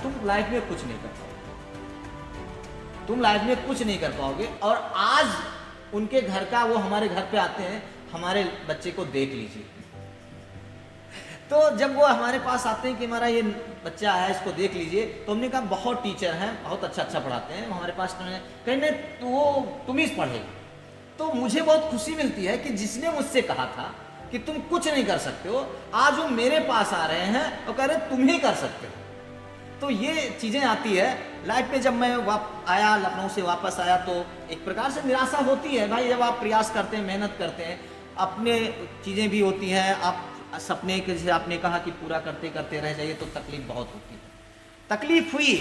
तुम लाइफ में कुछ नहीं कर पाओगे, तुम लाइफ में कुछ नहीं कर पाओगे। और आज उनके घर का, वो हमारे घर पे आते हैं, हमारे बच्चे को देख लीजिए। तो जब वो हमारे पास आते हैं कि हमारा ये बच्चा आया इसको देख लीजिए, तो हमने कहा बहुत टीचर हैं, बहुत अच्छा पढ़ाते हैं हमारे पास, कहीं नहीं तो वो तुम ही पढ़े। तो मुझे बहुत खुशी मिलती है कि जिसने मुझसे कहा था कि तुम कुछ नहीं कर सकते हो, आज वो मेरे पास आ रहे हैं और कह रहे तुम ही कर सकते हो। तो ये चीज़ें आती है लाइफ में। जब मैं आया लखनऊ से वापस आया तो एक प्रकार से निराशा होती है भाई, जब आप प्रयास करते हैं, मेहनत करते हैं, अपने चीज़ें भी होती हैं, आप सपने के जैसे आपने कहा कि पूरा करते करते रह जाइए तो तकलीफ बहुत होती है। तकलीफ हुई,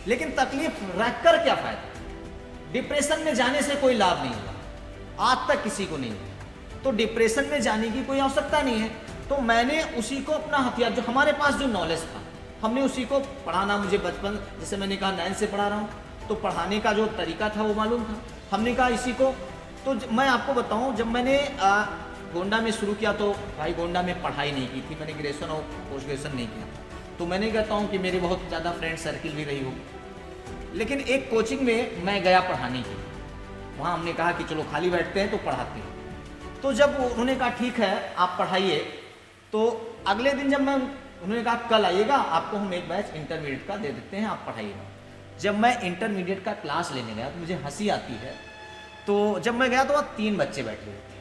लेकिन तकलीफ रख कर क्या फायदा? डिप्रेशन में जाने से कोई लाभ नहीं हुआ, आज तक किसी को नहीं हुआ। तो डिप्रेशन में जाने की कोई आवश्यकता नहीं है। तो मैंने उसी को अपना हथियार, जो हमारे पास जो नॉलेज था, हमने उसी को पढ़ाना। मुझे बचपन, जैसे मैंने कहा 9 से पढ़ा रहा हूँ, तो पढ़ाने का जो तरीका था वो मालूम था। हमने कहा इसी को, तो मैं आपको बताऊँ, जब मैंने गोंडा में शुरू किया तो भाई गोंडा में पढ़ाई नहीं की थी, मैंने ग्रेजुएशन और पोस्ट ग्रेजुएशन नहीं किया था। तो मैंने कहता हूँ कि मेरे बहुत ज़्यादा फ्रेंड सर्किल भी रही होगी, लेकिन एक कोचिंग में मैं गया पढ़ाने के लिए। वहाँ हमने कहा कि चलो खाली बैठते हैं तो पढ़ाते हैं। तो जब उन्होंने कहा ठीक है आप पढ़ाइए, तो अगले दिन जब मैं, उन्होंने कहा कल आइएगा, आपको हम एक बैच इंटरमीडिएट का दे देते हैं, आप पढ़ाइएगा। जब मैं इंटरमीडिएट का क्लास लेने गया तो मुझे हंसी आती है। तो जब मैं गया तो वहाँ 3 बच्चे बैठे हुए थे,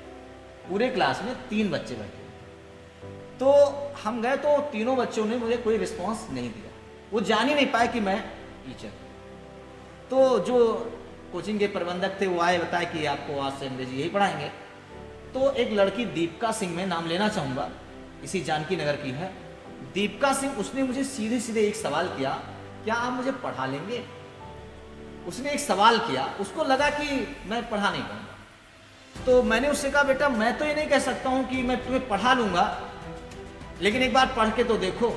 पूरे क्लास में 3 बच्चे बैठे हुए। तो हम गए तो तीनों बच्चों ने मुझे कोई रिस्पॉन्स नहीं दिया, वो जान ही नहीं पाए कि मैं टीचर। तो जो कोचिंग के प्रबंधक थे वो आए, बताए कि आपको आज से अंग्रेजी यही पढ़ाएंगे। तो एक लड़की दीपिका सिंह, मैं नाम लेना चाहूँगा, इसी जानकी नगर की है, दीपिका सिंह, उसने मुझे सीधे सीधे एक सवाल किया, क्या आप मुझे पढ़ा लेंगे? उसने एक सवाल किया, उसको लगा कि मैं पढ़ा नहीं पाऊंगा। तो मैंने उससे कहा बेटा मैं तो ये नहीं कह सकता हूँ कि मैं तुम्हें पढ़ा लूंगा, लेकिन एक बार पढ़ के तो देखो,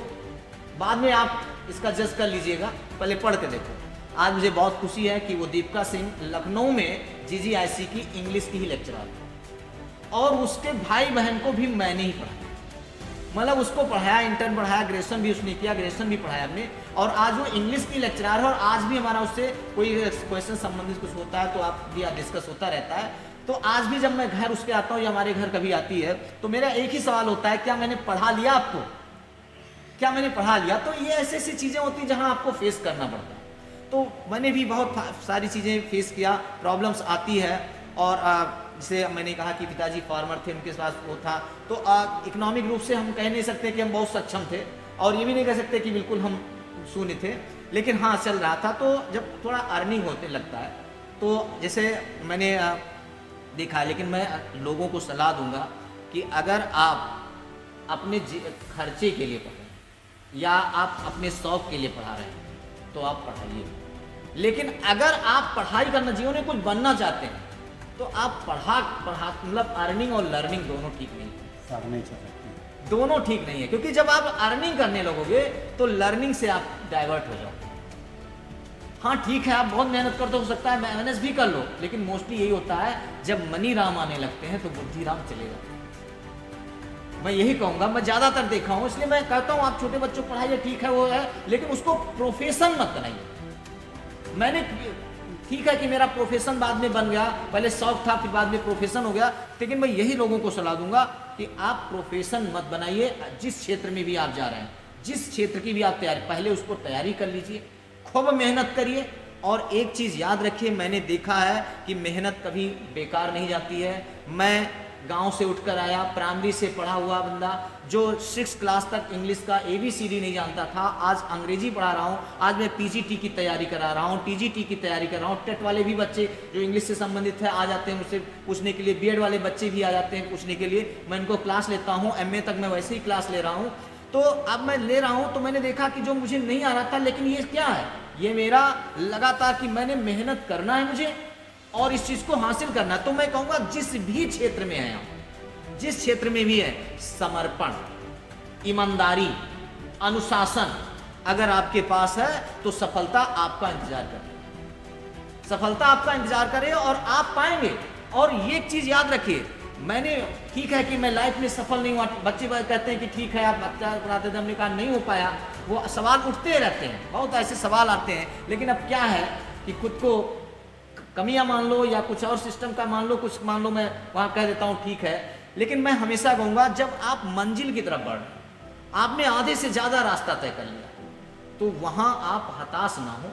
बाद में आप इसका जज कर लीजिएगा, पहले पढ़ के देखो। आज मुझे बहुत खुशी है कि वो दीपिका सिंह लखनऊ में जीजीआईसी की इंग्लिश की ही लेक्चरर है, और उसके भाई बहन को भी मैंने ही पढ़ाया। मतलब उसको पढ़ाया, इंटर्न पढ़ाया, ग्रेजुएशन भी उसने किया, ग्रेजुएशन भी पढ़ाया हमने, और आज वो इंग्लिश की लेक्चरर है। और आज भी हमारा उससे कोई क्वेश्चन संबंधित कुछ होता है तो आप भी डिस्कस होता रहता है। तो आज भी जब मैं घर उसके आता हूँ या हमारे घर कभी आती है तो मेरा एक ही सवाल होता है, क्या मैंने पढ़ा लिया आपको? क्या मैंने पढ़ा लिया? तो ये ऐसी ऐसी चीज़ें होती हैं जहाँ आपको फेस करना पड़ता है। तो मैंने भी बहुत सारी चीज़ें फेस किया, प्रॉब्लम्स आती है। और जैसे मैंने कहा कि पिताजी फार्मर थे, उनके पास वो था, तो इकोनॉमिक रूप से हम कह नहीं सकते कि हम बहुत सक्षम थे, और ये भी नहीं कह सकते कि बिल्कुल हम शून्य थे, लेकिन हाँ चल रहा था। तो जब थोड़ा अर्निंग होने लगता है, तो जैसे मैंने देखा है, लेकिन मैं लोगों को सलाह दूंगा कि अगर आप अपने खर्चे के लिए पढ़ रहे हैं या आप अपने शौक के लिए पढ़ा रहे हैं तो आप पढ़ाइए। लेकिन अगर आप पढ़ाई करना, जीवन में कुछ बनना चाहते हैं, तो आप पढ़ा मतलब अर्निंग और लर्निंग दोनों ठीक नहीं है, साथ नहीं चल सकते, दोनों ठीक नहीं है। क्योंकि जब आप अर्निंग करने लगोगे तो लर्निंग से आप डाइवर्ट हो जाओगे। हाँ ठीक है, आप बहुत मेहनत करते हो सकता है मेहनत भी कर लो, लेकिन मोस्टली यही होता है जब मनी राम आने लगते हैं तो बुद्धि राम चले जाते हैं। मैं यही कहूँगा, मैं ज़्यादातर देखा हूँ, इसलिए मैं कहता हूँ आप छोटे बच्चों को पढ़ाइए, ठीक है वो है, लेकिन उसको प्रोफेशन मत बनाइए। मैंने ठीक है कि मेरा प्रोफेशन बाद में बन गया, पहले शौक था फिर बाद में प्रोफेशन हो गया, लेकिन मैं यही लोगों को सलाह दूंगा कि आप प्रोफेशन मत बनाइए। जिस क्षेत्र में भी आप जा रहे हैं, जिस क्षेत्र की भी आप तैयारी, पहले उसको तैयारी कर लीजिए, खूब मेहनत करिए। और एक चीज़ याद रखिए, मैंने देखा है कि मेहनत कभी बेकार नहीं जाती है। मैं गांव से उठकर आया, प्राइमरी से पढ़ा हुआ बंदा, जो 6 क्लास तक इंग्लिश का ABCD नहीं जानता था, आज अंग्रेजी पढ़ा रहा हूँ। आज मैं PGT की तैयारी करा रहा हूँ, TGT की तैयारी कर रहा हूँ। टेट वाले भी बच्चे जो इंग्लिश से संबंधित है आ जाते हैं मुझसे पूछने के लिए, BEd वाले बच्चे भी आ जाते हैं पूछने के लिए, मैं इनको क्लास लेता हूँ। MA तक मैं वैसे ही क्लास ले रहा हूँ। तो अब मैं ले रहा हूँ तो मैंने देखा कि जो मुझे नहीं आ रहा था, लेकिन ये क्या है, ये मेरा लगातार कि मैंने मेहनत करना है मुझे और इस चीज़ को हासिल करना है। तो मैं कहूँगा जिस भी क्षेत्र में है, जिस क्षेत्र में भी है, समर्पण, ईमानदारी, अनुशासन अगर आपके पास है तो सफलता आपका इंतजार करे, सफलता आपका इंतजार करे और आप पाएंगे। और ये एक चीज़ याद रखिए, मैंने ठीक है कि मैं लाइफ में सफल नहीं हुआ, बच्चे कहते हैं कि ठीक है आप बच्चा पढ़ाते थे, हमने कहा नहीं हो पाया। वो सवाल उठते रहते हैं, बहुत ऐसे सवाल आते हैं, लेकिन अब क्या है कि खुद को कमियां मान लो या कुछ और सिस्टम का मान लो, कुछ मान लो, मैं वहाँ कह देता हूँ ठीक है। लेकिन मैं हमेशा कहूँगा जब आप मंजिल की तरफ बढ़ रहे हैं, आपने आधे से ज़्यादा रास्ता तय कर लिया, तो वहाँ आप हताश ना हो,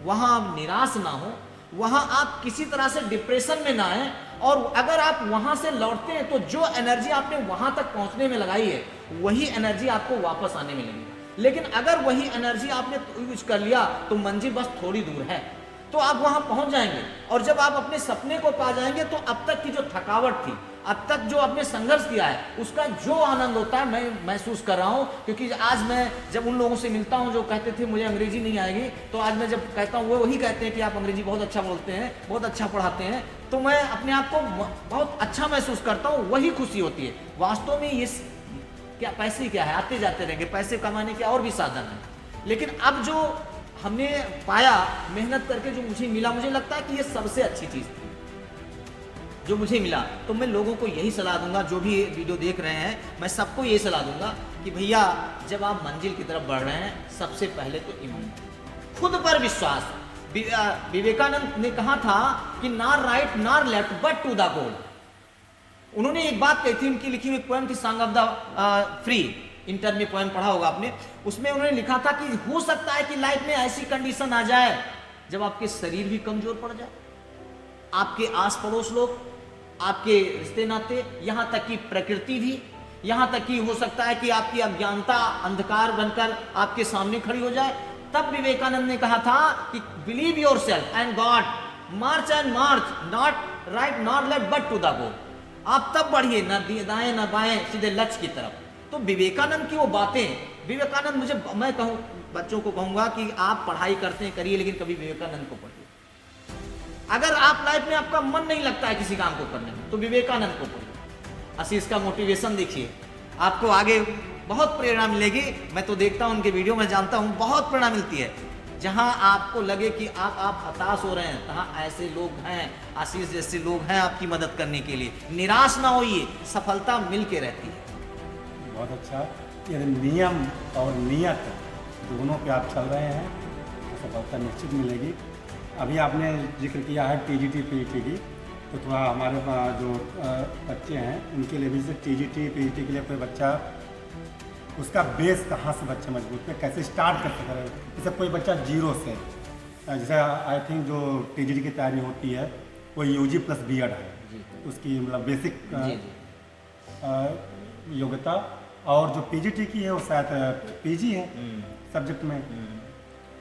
वहाँ आप निराश ना हो, वहाँ आप किसी तरह से डिप्रेशन में ना आए। और अगर आप वहाँ से लौटते हैं तो जो एनर्जी आपने वहाँ तक पहुँचने में लगाई है वही एनर्जी आपको वापस आने में लगेगी। लेकिन अगर वही एनर्जी आपने यूज कर लिया तो मंजिल बस थोड़ी दूर है, तो आप वहाँ पहुँच जाएंगे। और जब आप अपने सपने को पा जाएंगे तो अब तक की जो थकावट थी, अब तक जो आपने संघर्ष किया है, उसका जो आनंद होता है मैं महसूस कर रहा हूँ। क्योंकि आज मैं जब उन लोगों से मिलता हूँ जो कहते थे मुझे अंग्रेजी नहीं आएगी, तो आज मैं जब कहता हूँ वो वही कहते हैं कि आप अंग्रेजी बहुत अच्छा बोलते हैं, बहुत अच्छा पढ़ाते हैं, तो मैं अपने आप को बहुत अच्छा महसूस करता हूँ। वही खुशी होती है वास्तव में। ये क्या पैसे क्या है, आते जाते रहेंगे, पैसे कमाने के और भी साधन है। लेकिन अब जो हमने पाया मेहनत करके, जो मुझे मिला, मुझे लगता है कि ये सबसे अच्छी चीज़ थी जो मुझे मिला। तो मैं लोगों को यही सलाह दूंगा, जो भी वीडियो देख रहे हैं, मैं सबको यही सलाह दूंगा कि भैया जब आप मंजिल की तरफ बढ़ रहे हैं, सबसे पहले तो ईमानदारी, खुद पर विश्वास। विवेकानंद ने कहा था कि not right not left but to the goal. उन्होंने एक बात कही थी, उनकी लिखी हुई पोएम थी song of the free, inter में पोएम पढ़ा होगा आपने। उसमें उन्होंने लिखा था कि हो सकता है कि लाइफ में ऐसी कंडीशन आ जाए जब आपके शरीर भी कमजोर पड़ जाए, आपके आस पड़ोस लोग, आपके रिश्ते नाते, यहां तक कि प्रकृति भी, यहां तक कि हो सकता है कि आपकी अज्ञानता अंधकार बनकर आपके सामने खड़ी हो जाए। तब विवेकानंद ने कहा था कि believe yourself and God, march and march, not right not left but to the goal. आप तब बढ़िए, न दाएं न बाएं, सीधे लक्ष्य की तरफ। तो विवेकानंद की वो बातें, विवेकानंद, मैं कहूँ बच्चों को कहूंगा कि आप पढ़ाई करते हैं करिए, लेकिन कभी विवेकानंद को पढ़िए। अगर आप लाइफ में आपका मन नहीं लगता है किसी काम को करने में, तो विवेकानंद को पढ़िए, आशीष का मोटिवेशन देखिए, आपको आगे बहुत प्रेरणा मिलेगी। मैं तो देखता हूँ उनके वीडियो में, जानता हूँ बहुत प्रेरणा मिलती है। जहाँ आपको लगे कि आप हताश हो रहे हैं, तहाँ ऐसे लोग हैं, आशीष जैसे लोग हैं आपकी मदद करने के लिए। निराश ना होइए, सफलता मिल के रहती है। बहुत अच्छा। यदि नियम और नियत दोनों पे आप चल रहे हैं तो सफलता निश्चित मिलेगी। अभी आपने जिक्र किया है टीजीटी पीजीटी की, तो थोड़ा हमारे जो बच्चे हैं उनके लिए भी, जैसे टीजीटी पीजीटी के लिए कोई बच्चा, उसका बेस कहाँ से बच्चे मजबूत पे कैसे स्टार्ट कर सकते हैं। जैसे कोई बच्चा जीरो से, जैसे आई थिंक जो टीजीटी की तैयारी होती है वो यूजी प्लस बीएड है, उसकी मतलब बेसिक योग्यता, और जो पीजीटी की है वो शायद पीजी है सब्जेक्ट में।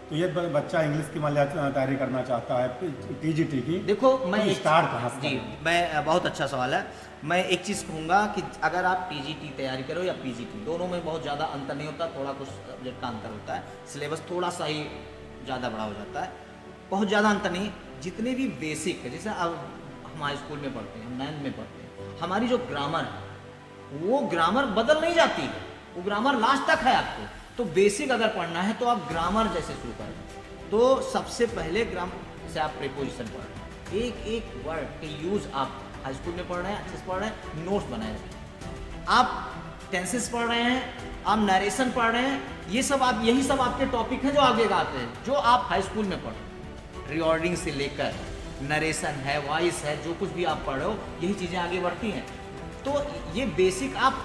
तो ये बच्चा इंग्लिश की मान लिया तैयारी करना चाहता है टीजीटी की, देखो मैं तो स्टार्ट कहाँ से? जी, मैं बहुत अच्छा सवाल है। मैं एक चीज़ कहूँगा कि अगर आप टीजीटी तैयारी करो या पीजीटी, दोनों में बहुत ज़्यादा अंतर नहीं होता, थोड़ा कुछ सब्जेक्ट का अंतर होता है, सिलेबस थोड़ा सा ही ज़्यादा बड़ा हो जाता है, बहुत ज़्यादा अंतर नहीं। जितने भी बेसिक है, जैसे अब हम हाई स्कूल में पढ़ते हैं, हम 9th में पढ़ते हैं, हमारी जो ग्रामर है वो ग्रामर बदल नहीं जाती है, वो ग्रामर लास्ट तक है आपको। तो बेसिक अगर पढ़ना है तो आप ग्रामर जैसे शुरू करें। तो सबसे पहले ग्रामर से आप प्रीपोजिशन पढ़ रहे हैं, एक एक वर्ड के यूज आप हाई स्कूल में पढ़ रहे हैं, अच्छे से पढ़ रहे हैं, नोट्स बनाए रहे हैं। आप टेंसेस पढ़ रहे हैं, आप नरेशन पढ़ रहे हैं, ये सब आप, यही सब आपके टॉपिक हैं जो आगे आते हैं, जो आप हाई स्कूल में पढ़ रहे हैं। रिकॉर्डिंग से लेकर नरेशन है, वॉइस है, जो कुछ भी आप पढ़ रहे हो, यही चीज़ें आगे बढ़ती हैं। तो ये बेसिक आप,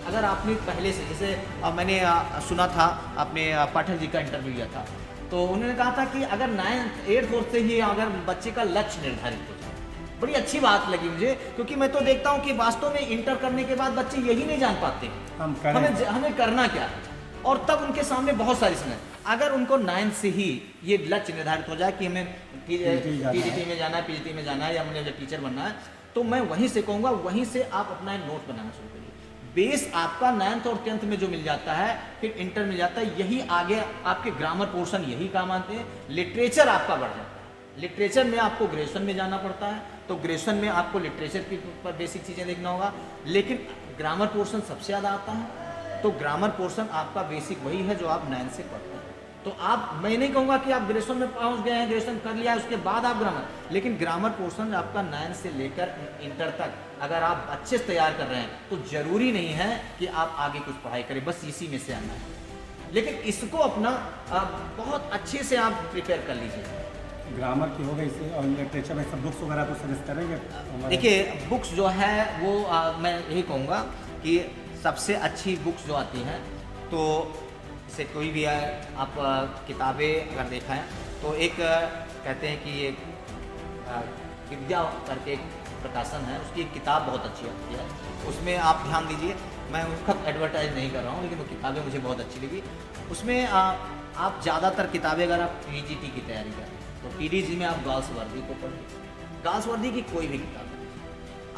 अगर आपने पहले से, जैसे मैंने सुना था, आपने पाठक जी का इंटरव्यू लिया था, तो उन्होंने कहा था कि अगर 9th 8th से ही अगर बच्चे का लक्ष्य निर्धारित हो जाए, बड़ी अच्छी बात लगी मुझे। क्योंकि मैं तो देखता हूँ कि वास्तव में इंटर करने के बाद बच्चे यही नहीं जान पाते हमें करना क्या है, और तब उनके सामने बहुत सारी समय। अगर उनको 9th से ही ये लक्ष्य निर्धारित हो जाए कि हमें टीजीटी में जाना है, पीजीटी में जाना है, या मुझे टीचर बनना है, तो मैं वहीं से कहूँगा, वहीं से आप अपना नोट बनाना शुरू करिए। बेस आपका 9th और 10th में जो मिल जाता है, फिर इंटर मिल जाता है, यही आगे आपके ग्रामर पोर्शन यही काम आते हैं। लिटरेचर आपका बढ़ जाता है, लिटरेचर में आपको ग्रेजुएशन में जाना पड़ता है, तो ग्रेजुएशन में आपको लिटरेचर की पर बेसिक चीज़ें देखना होगा, लेकिन ग्रामर पोर्शन सबसे ज़्यादा आता है। तो ग्रामर पोर्शन आपका बेसिक वही है जो आप 9th से पढ़ते हैं। तो आप, मैं नहीं कहूँगा कि आप ग्रेजुएशन में पहुँच गए हैं, ग्रेजुएशन कर लिया है, उसके बाद आप ग्रामर, लेकिन ग्रामर पोर्शन आपका 9th से लेकर इंटर तक अगर आप अच्छे से तैयार कर रहे हैं, तो जरूरी नहीं है कि आप आगे कुछ पढ़ाई करें, बस इसी में से आना है। लेकिन इसको अपना बहुत अच्छे से आप प्रिपेयर कर लीजिए। ग्रामर की हो गई से, और लिटरेचर में सब बुक्स वगैरह तो सजेस्ट करेंगे? देखिए बुक्स जो है वो मैं यही कहूँगा कि सबसे अच्छी बुक्स जो आती हैं, तो जैसे कोई भी आप किताबें अगर देखा है तो एक कहते हैं कि एक विद्या करके एक प्रकाशन है, उसकी एक किताब बहुत अच्छी आती है, उसमें आप ध्यान दीजिए। मैं उसका एडवर्टाइज नहीं कर रहा हूँ, लेकिन वो किताबें मुझे बहुत अच्छी लगी। उसमें आप ज़्यादातर किताबें अगर आप पीजीटी की तैयारी करें तो पीडीजी में आप गाल्स वर्दी को पढ़िए, गाल्स वर्दी की कोई भी किताब,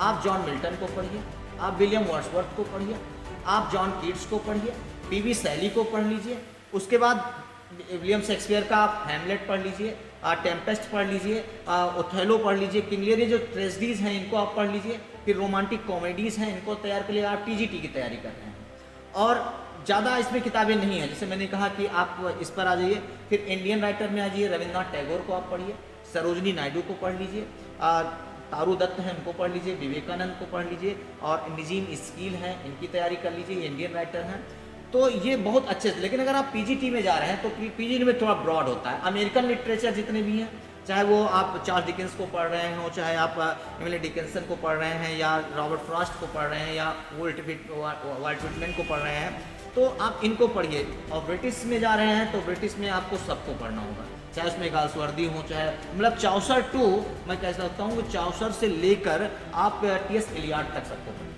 आप जॉन मिल्टन को पढ़िए, आप विलियम वर्ड्सवर्थ को पढ़िए, आप जॉन कीट्स को पढ़िए, पीवी शैली को पढ़ लीजिए, उसके बाद विलियम शेक्सपियर का आप हैमलेट पढ़ लीजिए, टेम्पेस्ट पढ़ लीजिए, ओथेलो पढ़ लीजिए, किंग लियर, ये जो ट्रेजेडीज हैं इनको आप पढ़ लीजिए, फिर रोमांटिक कॉमेडीज़ हैं इनको तैयार कर लिए, आप टीजीटी की तैयारी कर रहे हैं। और ज़्यादा इसमें किताबें नहीं हैं, जैसे मैंने कहा कि आप इस पर आ जाइए, फिर इंडियन राइटर में आ जाइए, रविन्द्रनाथ टैगोर को आप पढ़िए, सरोजनी नायडू को पढ़ लीजिए, तारू दत्त हैं उनको पढ़ लीजिए, विवेकानंद को पढ़ लीजिए, और निजीम इस्कील हैं इनकी तैयारी कर लीजिए, ये इंडियन राइटर हैं। तो ये बहुत अच्छे से, लेकिन अगर आप पीजीटी में जा रहे हैं तो पीजीटी में थोड़ा ब्रॉड होता है। अमेरिकन लिटरेचर जितने भी हैं, चाहे वो आप चार्ल्स डिकेंस को पढ़ रहे हो, चाहे आप एमिली डिकिंसन को पढ़ रहे हैं, या रॉबर्ट फ्रॉस्ट को पढ़ रहे हैं, या वाल्ट व्हिटमैन को पढ़ रहे हैं, तो आप इनको पढ़िए। और ब्रिटिश में जा रहे हैं तो ब्रिटिश में आपको सबको पढ़ना होगा, चाहे उसमें गाल्सवर्दी हो, चाहे मतलब चौसर टू, मैं कह सकता हूँ कि चौसर से लेकर आप टीएस इलियाड तक सबको पढ़ना,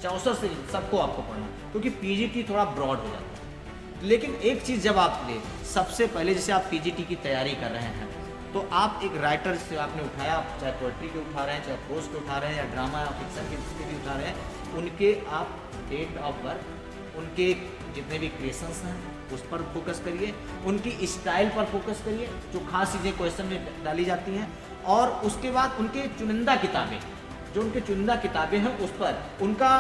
चौसर से सबको आपको पढ़ना, क्योंकि पीजीटी थोड़ा ब्रॉड हो जाता है। लेकिन एक चीज़ जब आप ले, सबसे पहले जैसे आप पीजीटी की तैयारी कर रहे हैं तो आप एक राइटर से आपने उठाया, आप चाहे पोइट्री के उठा रहे हैं, चाहे प्रोज के उठा रहे हैं, या ड्रामा या फिक्शन के भी उठा रहे हैं, उनके आप डेट ऑफ बर्थ, उनके जितने भी क्रिएशंस हैं उस पर फोकस करिए, उनकी स्टाइल पर फोकस करिए, जो खास चीज़ें क्वेश्चन में डाली जाती हैं, और उसके बाद उनके चुनिंदा किताबें, जो उनके चुनिंदा किताबें हैं उस पर उनका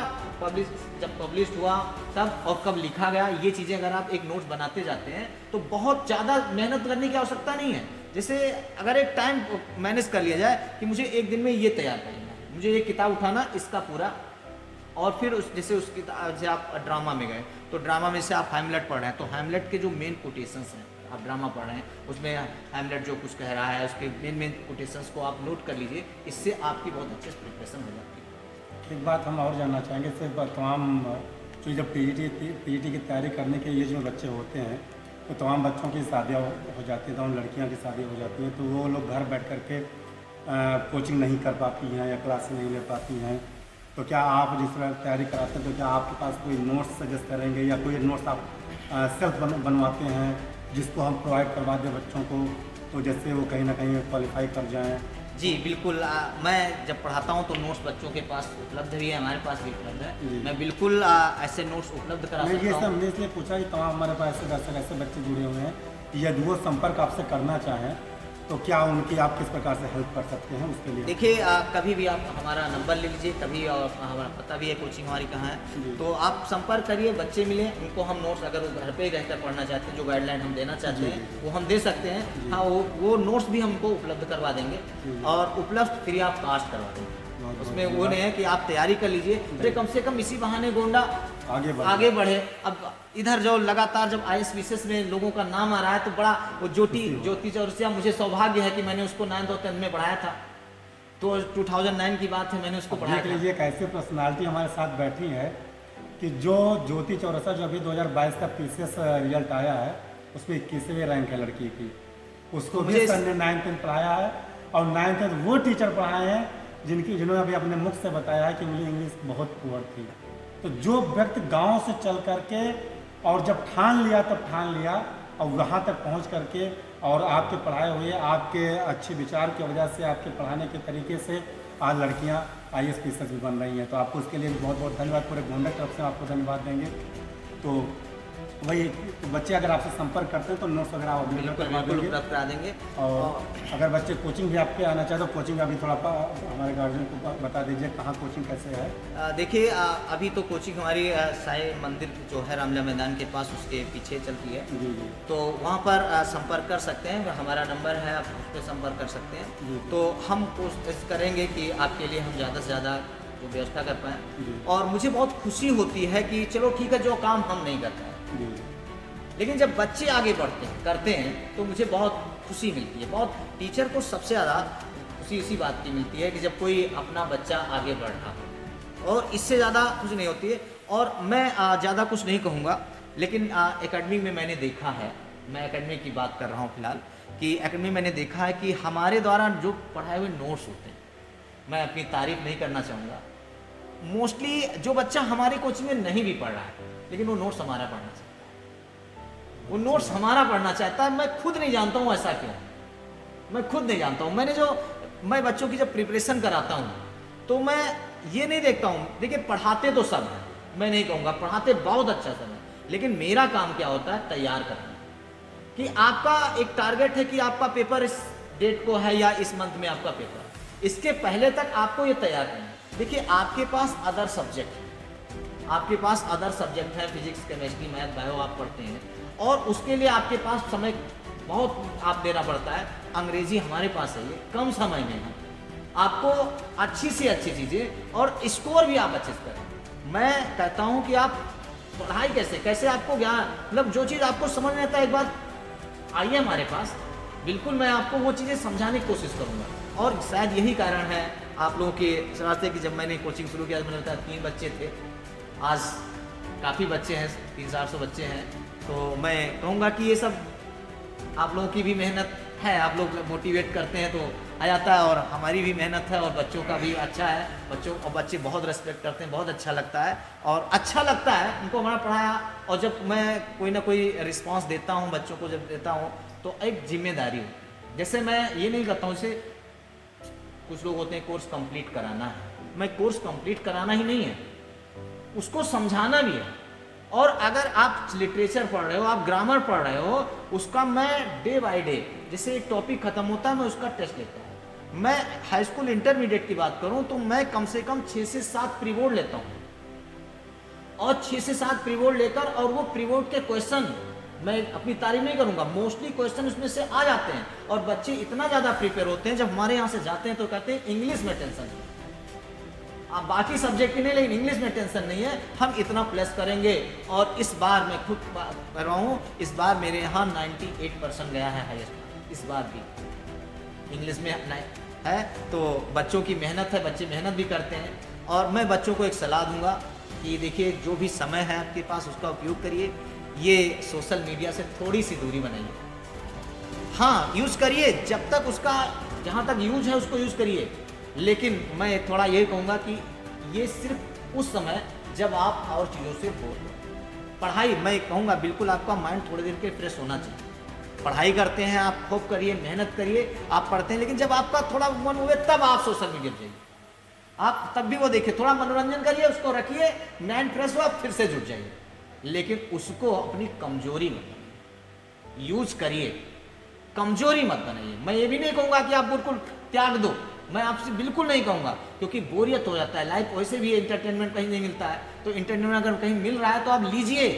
जब पब्लिश हुआ तब और कब लिखा गया, ये चीज़ें अगर आप एक नोट्स बनाते जाते हैं तो बहुत ज़्यादा मेहनत करने की आवश्यकता नहीं है। जैसे अगर एक टाइम मैनेज कर लिया जाए कि मुझे एक दिन में ये तैयार करना है, मुझे ये किताब उठाना इसका पूरा, और फिर जैसे उस किताब जैसे आप ड्रामा में गए तो ड्रामा में से आप हैमलेट पढ़ रहे हैं तो हैमलेट के जो मेन कोटेशंस हैं, आप ड्रामा पढ़ रहे हैं उसमें हैमलेट जो कुछ कह रहा है उसके मेन कोटेशंस को आप नोट कर लीजिए, इससे आपकी बहुत अच्छे से प्रिपरेशन हो जाती है। एक बात हम और जानना चाहेंगे, सिर्फ तमाम जो जब पीजीटी की तैयारी करने के लिए जो बच्चे होते हैं तो तमाम बच्चों की शादियाँ हो जाती हैं, तमाम लड़कियां की शादी हो जाती हैं, तो वो लोग घर बैठ कर के कोचिंग नहीं कर पाती हैं या क्लास नहीं ले पाती हैं, तो क्या आप जिस तरह तैयारी कराते हैं तो क्या आपके पास कोई नोट्स सजेस्ट करेंगे, या कोई नोट्स आप सेल्फ बनवाते हैं जिसको हम प्रोवाइड करवा दें बच्चों को, तो जैसे वो कहीं ना कहीं क्वालिफाई कर जाएँ? जी बिल्कुल, मैं जब पढ़ाता हूँ तो नोट्स बच्चों के पास उपलब्ध भी है, हमारे पास भी उपलब्ध है, मैं बिल्कुल ऐसे नोट्स उपलब्ध करा सकता हूँ। ये सब हमने इसलिए पूछा कि तमाम हमारे पास ऐसे बच्चे जुड़े हुए हैं, यदि वो संपर्क आपसे करना चाहें तो क्या उनकी आप किस प्रकार से हेल्प कर सकते हैं उसके लिए? देखिए, कभी भी आप हमारा नंबर ले लीजिए, कभी, और हमारा पता भी है कोचिंग हमारी कहाँ है, तो आप संपर्क करिए, बच्चे मिले, उनको हम नोट्स अगर वो घर पे ही रहकर पढ़ना चाहते हैं, जो गाइडलाइन हम देना चाहते हैं वो हम दे सकते हैं। हाँ, वो नोट्स भी हमको उपलब्ध करवा देंगे, और उपलब्ध फ्री ऑफ कास्ट करवा देंगे। उसमें वो नहीं है कि आप तैयारी कर लीजिए, अरे कम से कम इसी बहाने गोंडा आगे बढ़े। अब इधर जो लगातार जब IAS विशेष में लोगों का नाम आ रहा है तो बड़ा, वो ज्योति चौरसिया, मुझे सौभाग्य है कि मैंने उसको 9th और 10th में पढ़ाया था, तो 2009 की बात है, मैंने उसको पढ़ाया था। एक ऐसी पर्सनालिटी हमारे साथ बैठी है कि जो ज्योति चौरसिया, जो अभी 2022 का PCS रिजल्ट आया है उसमें 21वें रैंक है लड़की की, उसको भी सर ने 9th 10th पढ़ाया है, और 9th 10th वो टीचर पढ़ाए हैं जिन्होंने अभी अपने मुख से बताया है कि मुझे इंग्लिश बहुत पुअर थी। तो जो व्यक्ति गांव से चल करके और जब ठान लिया तब ठान लिया, और वहाँ तक पहुँच करके, और आपके पढ़ाए हुए, आपके अच्छे विचार की वजह से, आपके पढ़ाने के तरीके से आज लड़कियाँ IAS PCS भी बन रही हैं, तो आपको उसके लिए बहुत बहुत धन्यवाद, पूरे गोंडा तरफ से आपको धन्यवाद देंगे। तो वही, तो बच्चे अगर आपसे संपर्क करते हैं तो नोट्स वगैरह आप बिल्कुल उपलब्ध करा देंगे, और अगर बच्चे कोचिंग भी आपके आना चाहे तो कोचिंग अभी थोड़ा हमारे गार्जियन को बता दीजिए कहाँ कोचिंग कैसे है। देखिए, अभी तो कोचिंग हमारी साई मंदिर जो है रामलीला मैदान के पास, उसके पीछे चलती है, जी, तो वहाँ पर संपर्क कर सकते हैं, हमारा नंबर है, आप उस पर संपर्क कर सकते हैं। तो हम कोशिश करेंगे कि आपके लिए हम ज़्यादा से ज़्यादा जो व्यवस्था कर पाएँ, और मुझे बहुत खुशी होती है कि चलो ठीक है, जो काम हम नहीं करते हैं, लेकिन जब बच्चे आगे बढ़ते हैं, करते हैं, तो मुझे बहुत खुशी मिलती है। बहुत टीचर को सबसे ज़्यादा खुशी इसी बात की मिलती है कि जब कोई अपना बच्चा आगे बढ़ रहा हो, और इससे ज़्यादा कुछ नहीं होती है। और मैं ज़्यादा कुछ नहीं कहूँगा, लेकिन एकेडमी में मैंने देखा है, मैं एकेडमी की बात कर रहा हूँ फिलहाल, कि एकेडमी मैंने देखा है कि हमारे द्वारा जो पढ़ाए हुए नोट्स होते हैं, मैं अपनी तारीफ नहीं करना चाहूँगा, मोस्टली जो बच्चा हमारे कोचिंग में नहीं भी पढ़ रहा है लेकिन वो नोट्स हमारा पढ़ना चाहता है, वो नोट्स हमारा पढ़ना चाहता है। मैं खुद नहीं जानता हूँ ऐसा क्यों, मैं खुद नहीं जानता हूँ। मैं बच्चों की जब प्रिपरेशन कराता हूँ तो मैं ये नहीं देखता हूँ, देखिए पढ़ाते तो सब हैं, मैं नहीं कहूँगा पढ़ाते बहुत अच्छा सब है, लेकिन मेरा काम क्या होता है, तैयार करना, कि आपका एक टारगेट है कि आपका पेपर इस डेट को है या इस मंथ में आपका पेपर है, इसके पहले तक आपको ये तैयार करना है। देखिए आपके पास अदर सब्जेक्ट है, आपके पास अदर सब्जेक्ट है, फिजिक्स केमिस्ट्री मैथ बायो आप पढ़ते हैं, और उसके लिए आपके पास समय बहुत आप देना पड़ता है। अंग्रेजी हमारे पास है, ये कम समय में है, आपको अच्छी से अच्छी चीज़ें और स्कोर भी आप अच्छे से करें। मैं कहता हूँ कि आप पढ़ाई कैसे आपको ज्ञान, मतलब जो चीज़ आपको समझ में आता है, एक बार आइए हमारे पास, बिल्कुल मैं आपको वो चीज़ें समझाने की कोशिश करूँगा। और शायद यही कारण है आप लोगों के समझते कि जब मैंने कोचिंग शुरू किया, मैंने बताया 3 बच्चे थे, आज काफ़ी बच्चे हैं, 300-400 बच्चे हैं। तो मैं कहूँगा कि ये सब आप लोगों की भी मेहनत है, आप लोग मोटिवेट करते हैं तो आ जाता है, और हमारी भी मेहनत है, और बच्चों का भी अच्छा है, बच्चे बहुत रेस्पेक्ट करते हैं, बहुत अच्छा लगता है, और अच्छा लगता है उनको हमारा पढ़ाया। और जब मैं कोई ना कोई रिस्पांस देता हूँ बच्चों को, जब देता हूँ तो एक जिम्मेदारी हो, जैसे मैं ये नहीं करता हूँ, जैसे कुछ लोग होते हैं कोर्स कंप्लीट कराना है, मैं कोर्स कंप्लीट कराना ही नहीं है, उसको समझाना भी है। और अगर आप लिटरेचर पढ़ रहे हो, आप ग्रामर पढ़ रहे हो, उसका मैं डे बाय डे, जैसे एक टॉपिक खत्म होता है मैं उसका टेस्ट लेता हूँ। मैं हाई स्कूल इंटरमीडिएट की बात करूं तो मैं कम से कम 6 से 7 प्री बोर्ड लेता हूँ, और 6 से 7 प्री बोर्ड लेकर, और वो प्री बोर्ड के क्वेश्चन, मैं अपनी तारीफ नहीं करूंगा, मोस्टली क्वेश्चन उसमें से आ जाते हैं, और बच्चे इतना ज़्यादा प्रिपेयर होते हैं, जब हमारे यहाँ से जाते हैं तो कहते हैं इंग्लिश में टेंशन नहीं, आप बाकी सब्जेक्ट की नहीं, लेकिन इंग्लिश में टेंशन नहीं है, हम इतना प्लस करेंगे। और इस बार मैं खुद कर रहा हूँ, इस बार मेरे यहाँ 98% गया है हाईएस्ट, इस बार भी इंग्लिश में है। तो बच्चों की मेहनत है, बच्चे मेहनत भी करते हैं, और मैं बच्चों को एक सलाह दूंगा कि देखिए जो भी समय है आपके पास उसका उपयोग करिए, ये सोशल मीडिया से थोड़ी सी दूरी बनाइए, हाँ यूज़ करिए, जब तक उसका जहाँ तक यूज है उसको यूज़ करिए, लेकिन मैं थोड़ा ये कहूँगा कि ये सिर्फ उस समय जब आप और चीज़ों से बोर हो। पढ़ाई मैं कहूँगा बिल्कुल आपका माइंड थोड़ी देर के फ्रेश होना चाहिए। पढ़ाई करते हैं आप, खूब करिए, मेहनत करिए, आप पढ़ते हैं, लेकिन जब आपका थोड़ा मन हुए तब आप सोशल मीडिया जाइए, आप तब भी वो देखिए, थोड़ा मनोरंजन करिए, उसको रखिए, माइंड फ्रेश हो, आप फिर से जुट जाइए, लेकिन उसको अपनी कमजोरी मत बनाइए, यूज करिए, कमजोरी मत बनाइए। मैं ये भी नहीं कहूँगा कि आप बिल्कुल त्याग दो, मैं आपसे बिल्कुल नहीं कहूँगा, क्योंकि बोरियत हो जाता है लाइफ, वैसे भी एंटरटेनमेंट कहीं नहीं मिलता है, तो एंटरटेनमेंट अगर कहीं मिल रहा है तो आप लीजिए,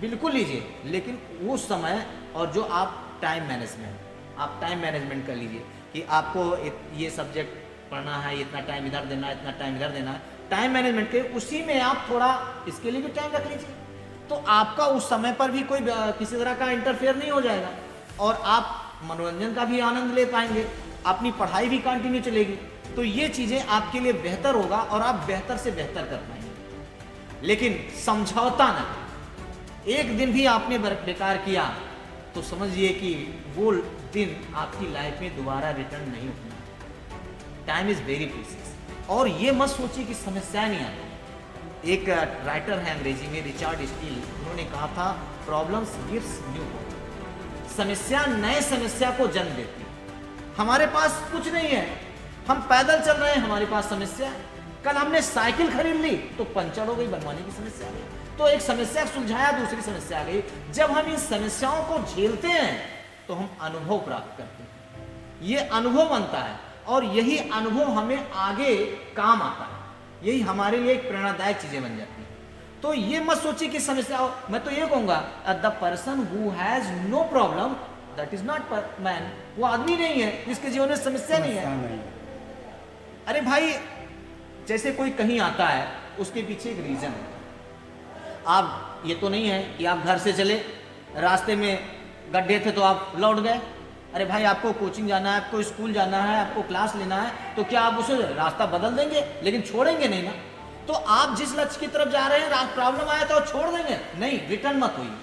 बिल्कुल लीजिए, लेकिन वो समय और जो आप टाइम मैनेजमेंट कर लीजिए कि आपको ये सब्जेक्ट पढ़ना है, इतना टाइम इधर देना है, इतना टाइम इधर देना है, टाइम मैनेजमेंट के उसी में आप थोड़ा इसके लिए भी टाइम रख लीजिए, तो आपका उस समय पर भी कोई किसी तरह का इंटरफेयर नहीं हो जाएगा, और आप मनोरंजन का भी आनंद ले पाएंगे, अपनी पढ़ाई भी कंटिन्यू चलेगी, तो ये चीज़ें आपके लिए बेहतर होगा और आप बेहतर से बेहतर कर पाएंगे। लेकिन समझौता ना, एक दिन भी आपने बेकार किया तो समझिए कि वो दिन आपकी लाइफ में दोबारा रिटर्न नहीं होना। टाइम इज वेरी प्रीशियस, और ये मत सोचिए कि समस्या नहीं आती। एक राइटर है अंग्रेजी में, रिचर्ड स्टील, उन्होंने कहा था प्रॉब्लम्स गिव्स न्यू होप, समस्या नए समस्या को जन्म देती है। हमारे पास कुछ नहीं है, हम पैदल चल रहे हैं, हमारे पास समस्या है, कल हमने साइकिल खरीद ली तो पंचर हो गई, बनवाने की समस्या आ गई, तो एक समस्या सुलझाया, दूसरी समस्या आ गई। जब हम इन समस्याओं को झेलते हैं तो हम अनुभव प्राप्त करते हैं, ये अनुभव बनता है, और यही अनुभव हमें आगे काम आता है, यही हमारे लिए एक प्रेरणादायक चीजें बन जाती है। तो ये मत सोचिए कि समस्या, मैं तो ये कहूंगा the person who has no problem that is not man, वो आदमी नहीं है जिसके जीवन में समस्या नहीं है। अरे भाई, जैसे कोई कहीं आता है उसके पीछे एक रीजन है, आप ये तो नहीं है कि आप घर से चले, रास्ते में गड्ढे थे तो आप लौट गए। अरे भाई, आपको कोचिंग जाना है, आपको स्कूल जाना है, आपको क्लास लेना है, तो क्या आप उसे रास्ता बदल देंगे? लेकिन छोड़ेंगे नहीं ना। तो आप जिस लक्ष्य की तरफ जा रहे हैं, प्रॉब्लम आया तो छोड़ देंगे? नहीं, रिटर्न मत होइए।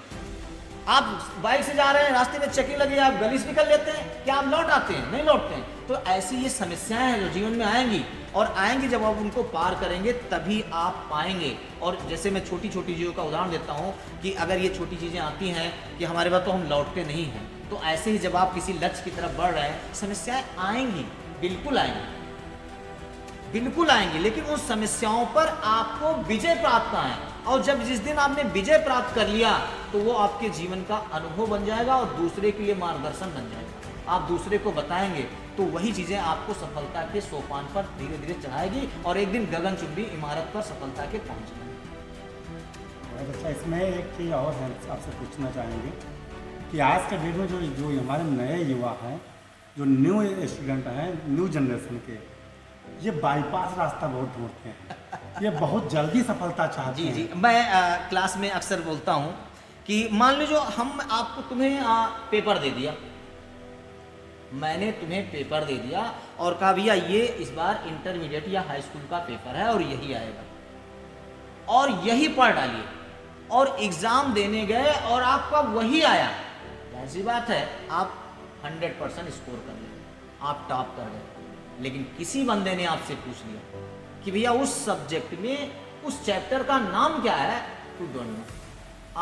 आप बाइक से जा रहे हैं, रास्ते में चेकिंग लगी, आप गली से निकल लेते हैं, क्या आप लौट आते हैं? नहीं लौटते हैं। तो ऐसी ये समस्याएं हैं जो जीवन में आएंगी, और आएंगी जब आप उनको पार करेंगे तभी आप पाएंगे। और जैसे मैं छोटी छोटी चीज़ों का उदाहरण देता हूँ कि अगर ये छोटी चीज़ें आती हैं कि हमारे पास तो हम लौटते नहीं हैं, तो ऐसे ही जब आप किसी लक्ष्य की तरफ बढ़ रहे हैं, समस्याएं आएंगी, बिल्कुल आएंगी, बिल्कुल आएंगी, लेकिन उन समस्याओं पर आपको विजय प्राप्त करना है। और जब जिस दिन आपने विजय प्राप्त कर लिया तो वो आपके जीवन का अनुभव बन जाएगा और दूसरे के लिए मार्गदर्शन बन जाएगा। आप दूसरे को बताएंगे तो वही चीजें आपको सफलता के सोपान पर धीरे धीरे चढ़ाएगी और एक दिन गगनचुंबी इमारत पर सफलता के पहुंच जाएंगे। बहुत अच्छा। इसमें एक चीज़ और है, आपसे पूछना चाहेंगे कि आज के डेट में जो हमारे नए युवा हैं, जो न्यू स्टूडेंट हैं, न्यू जनरेशन के, ये बाईपास रास्ता बहुत ढूंढते हैं, ये बहुत जल्दी सफलता चाहते हैं। जी, मैं क्लास में अक्सर बोलता हूँ कि मान लीजिए हम आपको तुम्हें पेपर दे दिया, मैंने तुम्हें पेपर दे दिया और कहा भैया ये इस बार इंटरमीडिएट या हाई स्कूल का पेपर है और यही आएगा और यही पढ़ डालिए, और एग्जाम देने गए और आपका वही आया, ऐसी बात है आप 100% स्कोर कर गए, आप टॉप कर गए। लेकिन किसी बंदे ने आपसे पूछ लिया कि भैया उस सब्जेक्ट में उस चैप्टर का नाम क्या है, टू डोंट नो।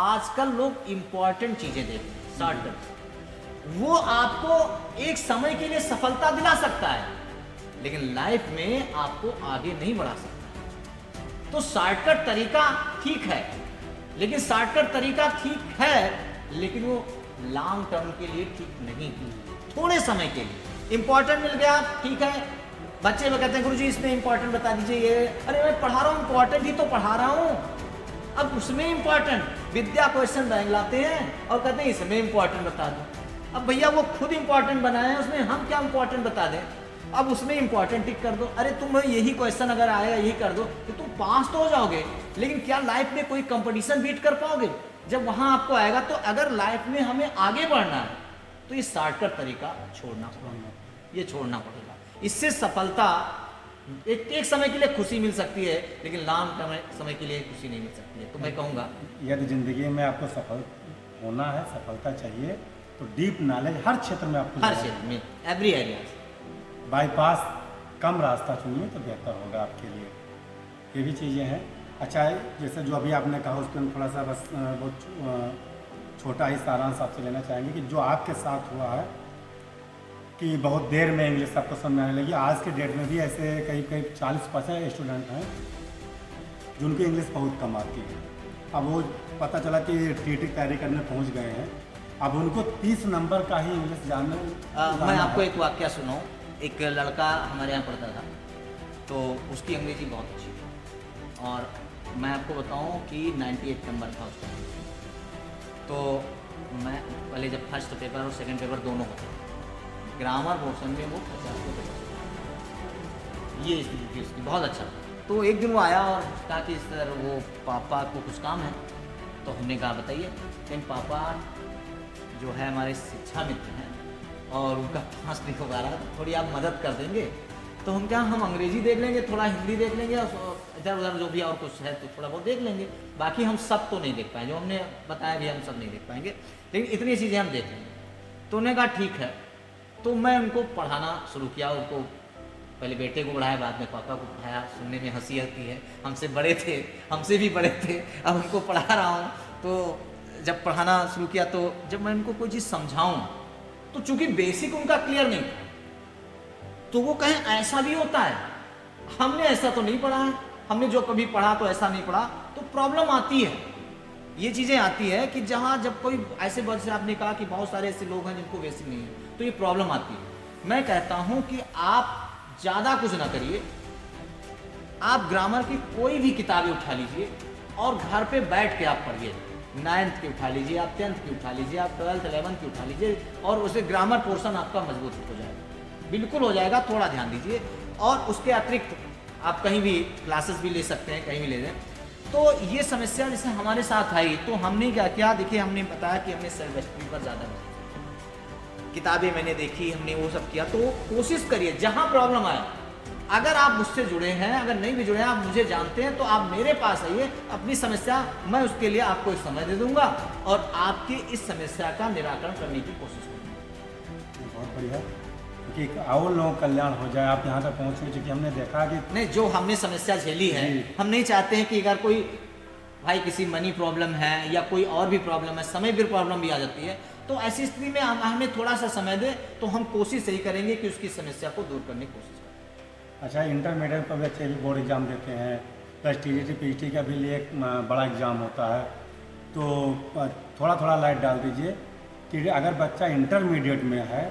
आजकल लोग इंपॉर्टेंट चीजें देखते हैं, शॉर्टकट, वो आपको एक समय के लिए सफलता दिला सकता है लेकिन लाइफ में आपको आगे नहीं बढ़ा सकता। तो शॉर्टकट तरीका ठीक है, लेकिन शॉर्टकट तरीका ठीक है लेकिन वो लॉन्ग टर्म के लिए ठीक नहीं है। थोड़े समय के लिए इंपॉर्टेंट मिल गया, ठीक है, बच्चे लोग कहते हैं गुरुजी इसमें इंपॉर्टेंट बता दीजिए, ये अरे मैं पढ़ा रहा हूँ, इंपॉर्टेंट ही तो पढ़ा रहा हूँ। अब उसमें इंपॉर्टेंट विद्या क्वेश्चन बैंक लाते हैं और कहते हैं इसमें इंपॉर्टेंट बता दो। अब भैया वो खुद इंपॉर्टेंट बनाए हैं, उसमें हम क्या इंपॉर्टेंट बता दें? अब उसमें इंपॉर्टेंट टिक कर दो। अरे तुम यही क्वेश्चन अगर आएगा यही कर दो तो तुम पास तो हो जाओगे, लेकिन क्या लाइफ में कोई कंपटीशन बीट कर पाओगे? जब वहां आपको आएगा तो अगर लाइफ में हमें आगे बढ़ना है तो ये शॉर्टकट तरीका छोड़ना पड़ेगा, ये छोड़ना पड़ेगा। इससे सफलता एक समय के लिए खुशी मिल सकती है लेकिन लॉन्ग टर्म समय के लिए खुशी नहीं मिल सकती है। तो मैं कहूँगा यदि जिंदगी में आपको सफल होना है, सफलता चाहिए, तो डीप नॉलेज हर क्षेत्र में आपको, हर क्षेत्र में, एवरी एरिया, बाईपास कम रास्ता चुनिए तो बेहतर होगा आपके लिए। ये भी चीज़ें हैं। अच्छा है, जैसे जो अभी आपने कहा उस पर थोड़ा सा बस बहुत छोटा ही सारांश आपसे लेना चाहेंगे कि जो आपके साथ हुआ है कि बहुत देर में इंग्लिश आपको समझ आने लगी। आज के डेट में भी ऐसे करीब 40% स्टूडेंट हैं जिनकी इंग्लिश बहुत कम आती है। अब वो पता चला कि टीटी तैयारी करने पहुंच गए हैं, अब उनको 30 नंबर का ही इंग्लिश जानना। मैं आपको एक वाक्य सुनाऊँ। एक लड़का हमारे यहाँ पढ़ता था तो उसकी अंग्रेजी बहुत अच्छी थी और मैं आपको बताऊँ कि 98 नंबर था उसका। तो मैं पहले जब फर्स्ट पेपर और सेकंड पेपर दोनों होते हैं, ग्रामर पोर्शन में वो 50 को पेपर, ये स्थिति थी उसकी, बहुत अच्छा। तो एक दिन वो आया और कहा कि सर वो पापा को कुछ काम है। तो हमने कहा बताइए। लेकिन पापा जो है हमारे शिक्षा मित्र हैं और उनका पास नहीं हो पा रहा, थोड़ी आप मदद कर देंगे? तो हम क्या, हम अंग्रेजी देख लेंगे, थोड़ा हिंदी देख लेंगे और इधर उधर जो भी और कुछ है तो थोड़ा बहुत देख लेंगे, बाकी हम सब तो नहीं देख पाएंगे, जो हमने बताया भी हम सब नहीं देख पाएंगे, लेकिन इतनी चीज़ें हम देख लेंगे। तो उन्होंने कहा ठीक है। तो मैं उनको पढ़ाना शुरू किया, उनको पहले बेटे को पढ़ाया, बाद में पापा को पढ़ाया। सुनने में हंसी आती है, हमसे बड़े थे, हमसे भी बड़े थे, अब उनको पढ़ा रहा हूँ। तो जब पढ़ाना शुरू किया तो जब मैं उनको कोई चीज़ समझाऊँ तो चूंकि बेसिक उनका क्लियर नहीं था तो वो कहें ऐसा भी होता है, हमने ऐसा तो नहीं पढ़ा है, हमने जो कभी पढ़ा तो ऐसा नहीं पढ़ा। तो प्रॉब्लम आती है, ये चीज़ें आती है कि जहाँ जब कोई ऐसे वर्ड से आपने कहा कि बहुत सारे ऐसे लोग हैं जिनको बेसिक नहीं है, तो ये प्रॉब्लम आती है। मैं कहता हूँ कि आप ज़्यादा कुछ ना करिए, आप ग्रामर की कोई भी किताबें उठा लीजिए और घर पे बैठ के आप पढ़िए। 9th की उठा लीजिए, आप 10th की उठा लीजिए, आप 12th 11th की उठा लीजिए और उसे ग्रामर पोर्शन आपका मजबूत हो जाएगा, बिल्कुल हो जाएगा। थोड़ा ध्यान दीजिए और उसके अतिरिक्त आप कहीं भी क्लासेस भी ले सकते हैं, कहीं भी ले लें। तो ये समस्या जैसे हमारे साथ आई तो हमने क्या किया, देखिए हमने बताया कि हमने सेल्फ स्टडी पर ज़्यादा किताबें मैंने देखी, हमने वो सब किया। तो कोशिश करिए जहाँ प्रॉब्लम आए अगर आप मुझसे जुड़े हैं, अगर नहीं भी जुड़े हैं, आप मुझे जानते हैं, तो आप मेरे पास आइए, अपनी समस्या, मैं उसके लिए आपको एक समय दे दूंगा और आपकी इस समस्या का निराकरण करने की कोशिश करूंगा। बहुत बढ़िया, क्योंकि और लोगों का कल्याण हो जाए। आप यहाँ तक पहुँचे क्योंकि हमने देखा कि नहीं, जो हमने समस्या झेली है, जी। हम नहीं चाहते हैं कि अगर कोई भाई किसी मनी प्रॉब्लम है या कोई और भी प्रॉब्लम है, समय भी प्रॉब्लम भी आ जाती है, तो ऐसी स्थिति में हमें थोड़ा सा समय दे, तो हम कोशिश यही करेंगे कि उसकी समस्या को दूर करने की कोशिश करें। अच्छा, इंटरमीडिएट पर भी अच्छे बोर्ड एग्जाम देते हैं, प्लस टीजीटी पीजीटी का भी लिए एक बड़ा एग्जाम होता है, तो थोड़ा थोड़ा लाइट डाल दीजिए कि अगर बच्चा इंटरमीडिएट में है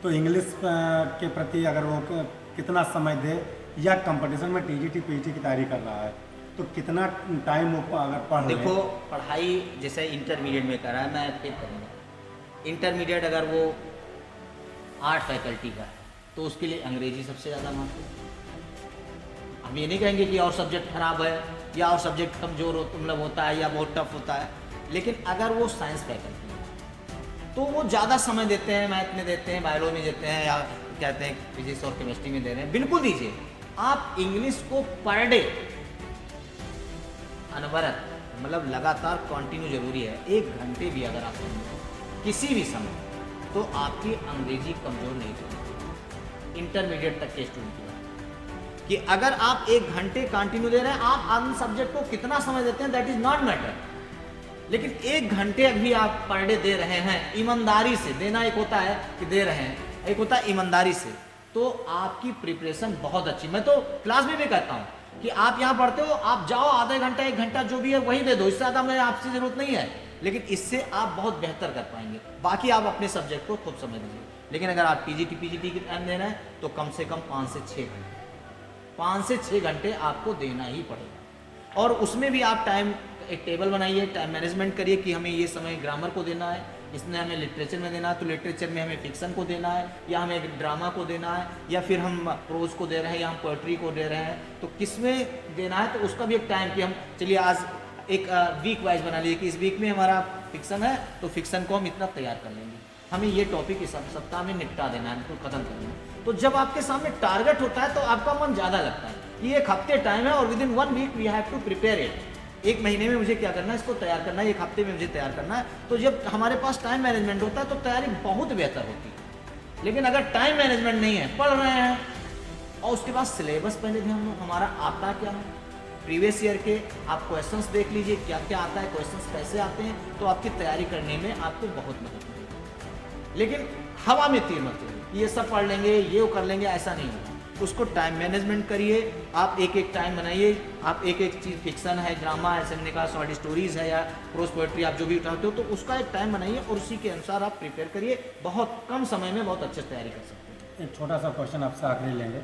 तो इंग्लिश के प्रति अगर वो कितना समय दे, या कंपटीशन में टीजीटी पीजीटी की तैयारी कर रहा है तो कितना टाइम वो अगर पढ़ ले। देखो, पढ़ाई जैसे इंटरमीडिएट में कर रहा है, मैं फिर करूँगा इंटरमीडिएट, अगर वो आर्ट फैकल्टी का है तो उसके लिए अंग्रेजी सबसे ज़्यादा महत्व। हम ये नहीं कहेंगे कि और सब्जेक्ट खराब है या और सब्जेक्ट कमज़ोर मतलब होता है या बहुत टफ होता है, लेकिन अगर वो साइंस फैकल्टी है तो वो ज़्यादा समय देते हैं, मैथ में देते हैं, बायोलॉजी में देते हैं, या कहते हैं फिजिक्स और केमिस्ट्री में दे रहे हैं। बिल्कुल दीजिए। आप इंग्लिश को पर डे अनवरत, मतलब लगातार कंटिन्यू जरूरी है। 1 घंटे भी अगर आप पढ़ेंगे किसी भी समय, तो आपकी अंग्रेजी कमज़ोर नहीं होगी। इंटरमीडिएट तक के स्टूडेंट की बात कि अगर आप 1 घंटे कंटिन्यू दे रहे हैं, आप अन्य सब्जेक्ट को कितना समय देते हैं दैट इज नॉट मैटर, लेकिन 1 घंटे भी आप पर डे दे रहे हैं, ईमानदारी से देना एक होता है कि दे रहे हैं, एक होता है ईमानदारी से, तो आपकी प्रिपरेशन बहुत अच्छी। मैं तो क्लास में भी कहता हूँ कि आप यहाँ पढ़ते हो, आप जाओ आधा घंटा 1 घंटा जो भी है वही दे दो, इससे ज़्यादा मैं आपसे ज़रूरत नहीं है, लेकिन इससे आप बहुत बेहतर कर पाएंगे। बाकी आप अपने सब्जेक्ट को खूब समझ लीजिए। लेकिन अगर आप पीजीटी पीजीटी की टाइम देना है तो कम से कम 5 से 6 घंटे, 5 से 6 घंटे आपको देना ही पड़ेगा। और उसमें भी आप टाइम एक टेबल बनाइए, टाइम मैनेजमेंट करिए कि हमें ये समय ग्रामर को देना है, इसमें हमें लिटरेचर में देना है तो लिटरेचर में हमें फिक्शन को देना है, या हमें ड्रामा को देना है, या फिर हम प्रोज को दे रहे हैं, या हम पोएट्री को दे रहे हैं, तो किस में देना है, तो उसका भी एक टाइम कि हम चलिए आज एक वीक वाइज बना लीजिए कि इस वीक में हमारा फिक्शन है तो फिक्शन को हम इतना तैयार कर लेंगे, हमें ये टॉपिक इस सप्ताह में निपटा देना है, तो खत्म करना है। तो जब आपके सामने टारगेट होता है तो आपका मन ज़्यादा लगता है। ये 1 हफ्ते टाइम है और within 1 week we have to prepare it. 1 महीने में मुझे क्या करना है, इसको तैयार करना है, 1 हफ्ते में मुझे तैयार करना है। तो जब हमारे पास टाइम मैनेजमेंट होता है तो तैयारी बहुत बेहतर होती है। लेकिन अगर टाइम मैनेजमेंट नहीं है, पढ़ रहे हैं और उसके बाद सिलेबस पहले ध्यान दो, हमारा आता क्या है, प्रीवियस ईयर के आप क्वेश्चंस देख लीजिए क्या क्या आता है, क्वेश्चंस कैसे आते हैं, तो आपकी तैयारी करने में आपको बहुत मदद मिलेगी। लेकिन हवा में तीर मत चलिए, ये सब पढ़ लेंगे, ये कर लेंगे, ऐसा नहीं होगा। उसको टाइम मैनेजमेंट करिए, आप एक टाइम बनाइए, आप एक चीज़ फिक्शन है, ड्रामा है, हमने कहा शॉर्ट स्टोरीज है या प्रोज पोएट्री, आप जो भी उठाते हो तो उसका एक टाइम बनाइए और उसी के अनुसार आप प्रिपेयर करिए। बहुत कम समय में बहुत अच्छे से तैयारी कर सकते हैं। एक छोटा सा क्वेश्चन आपसे आखिरी लेंगे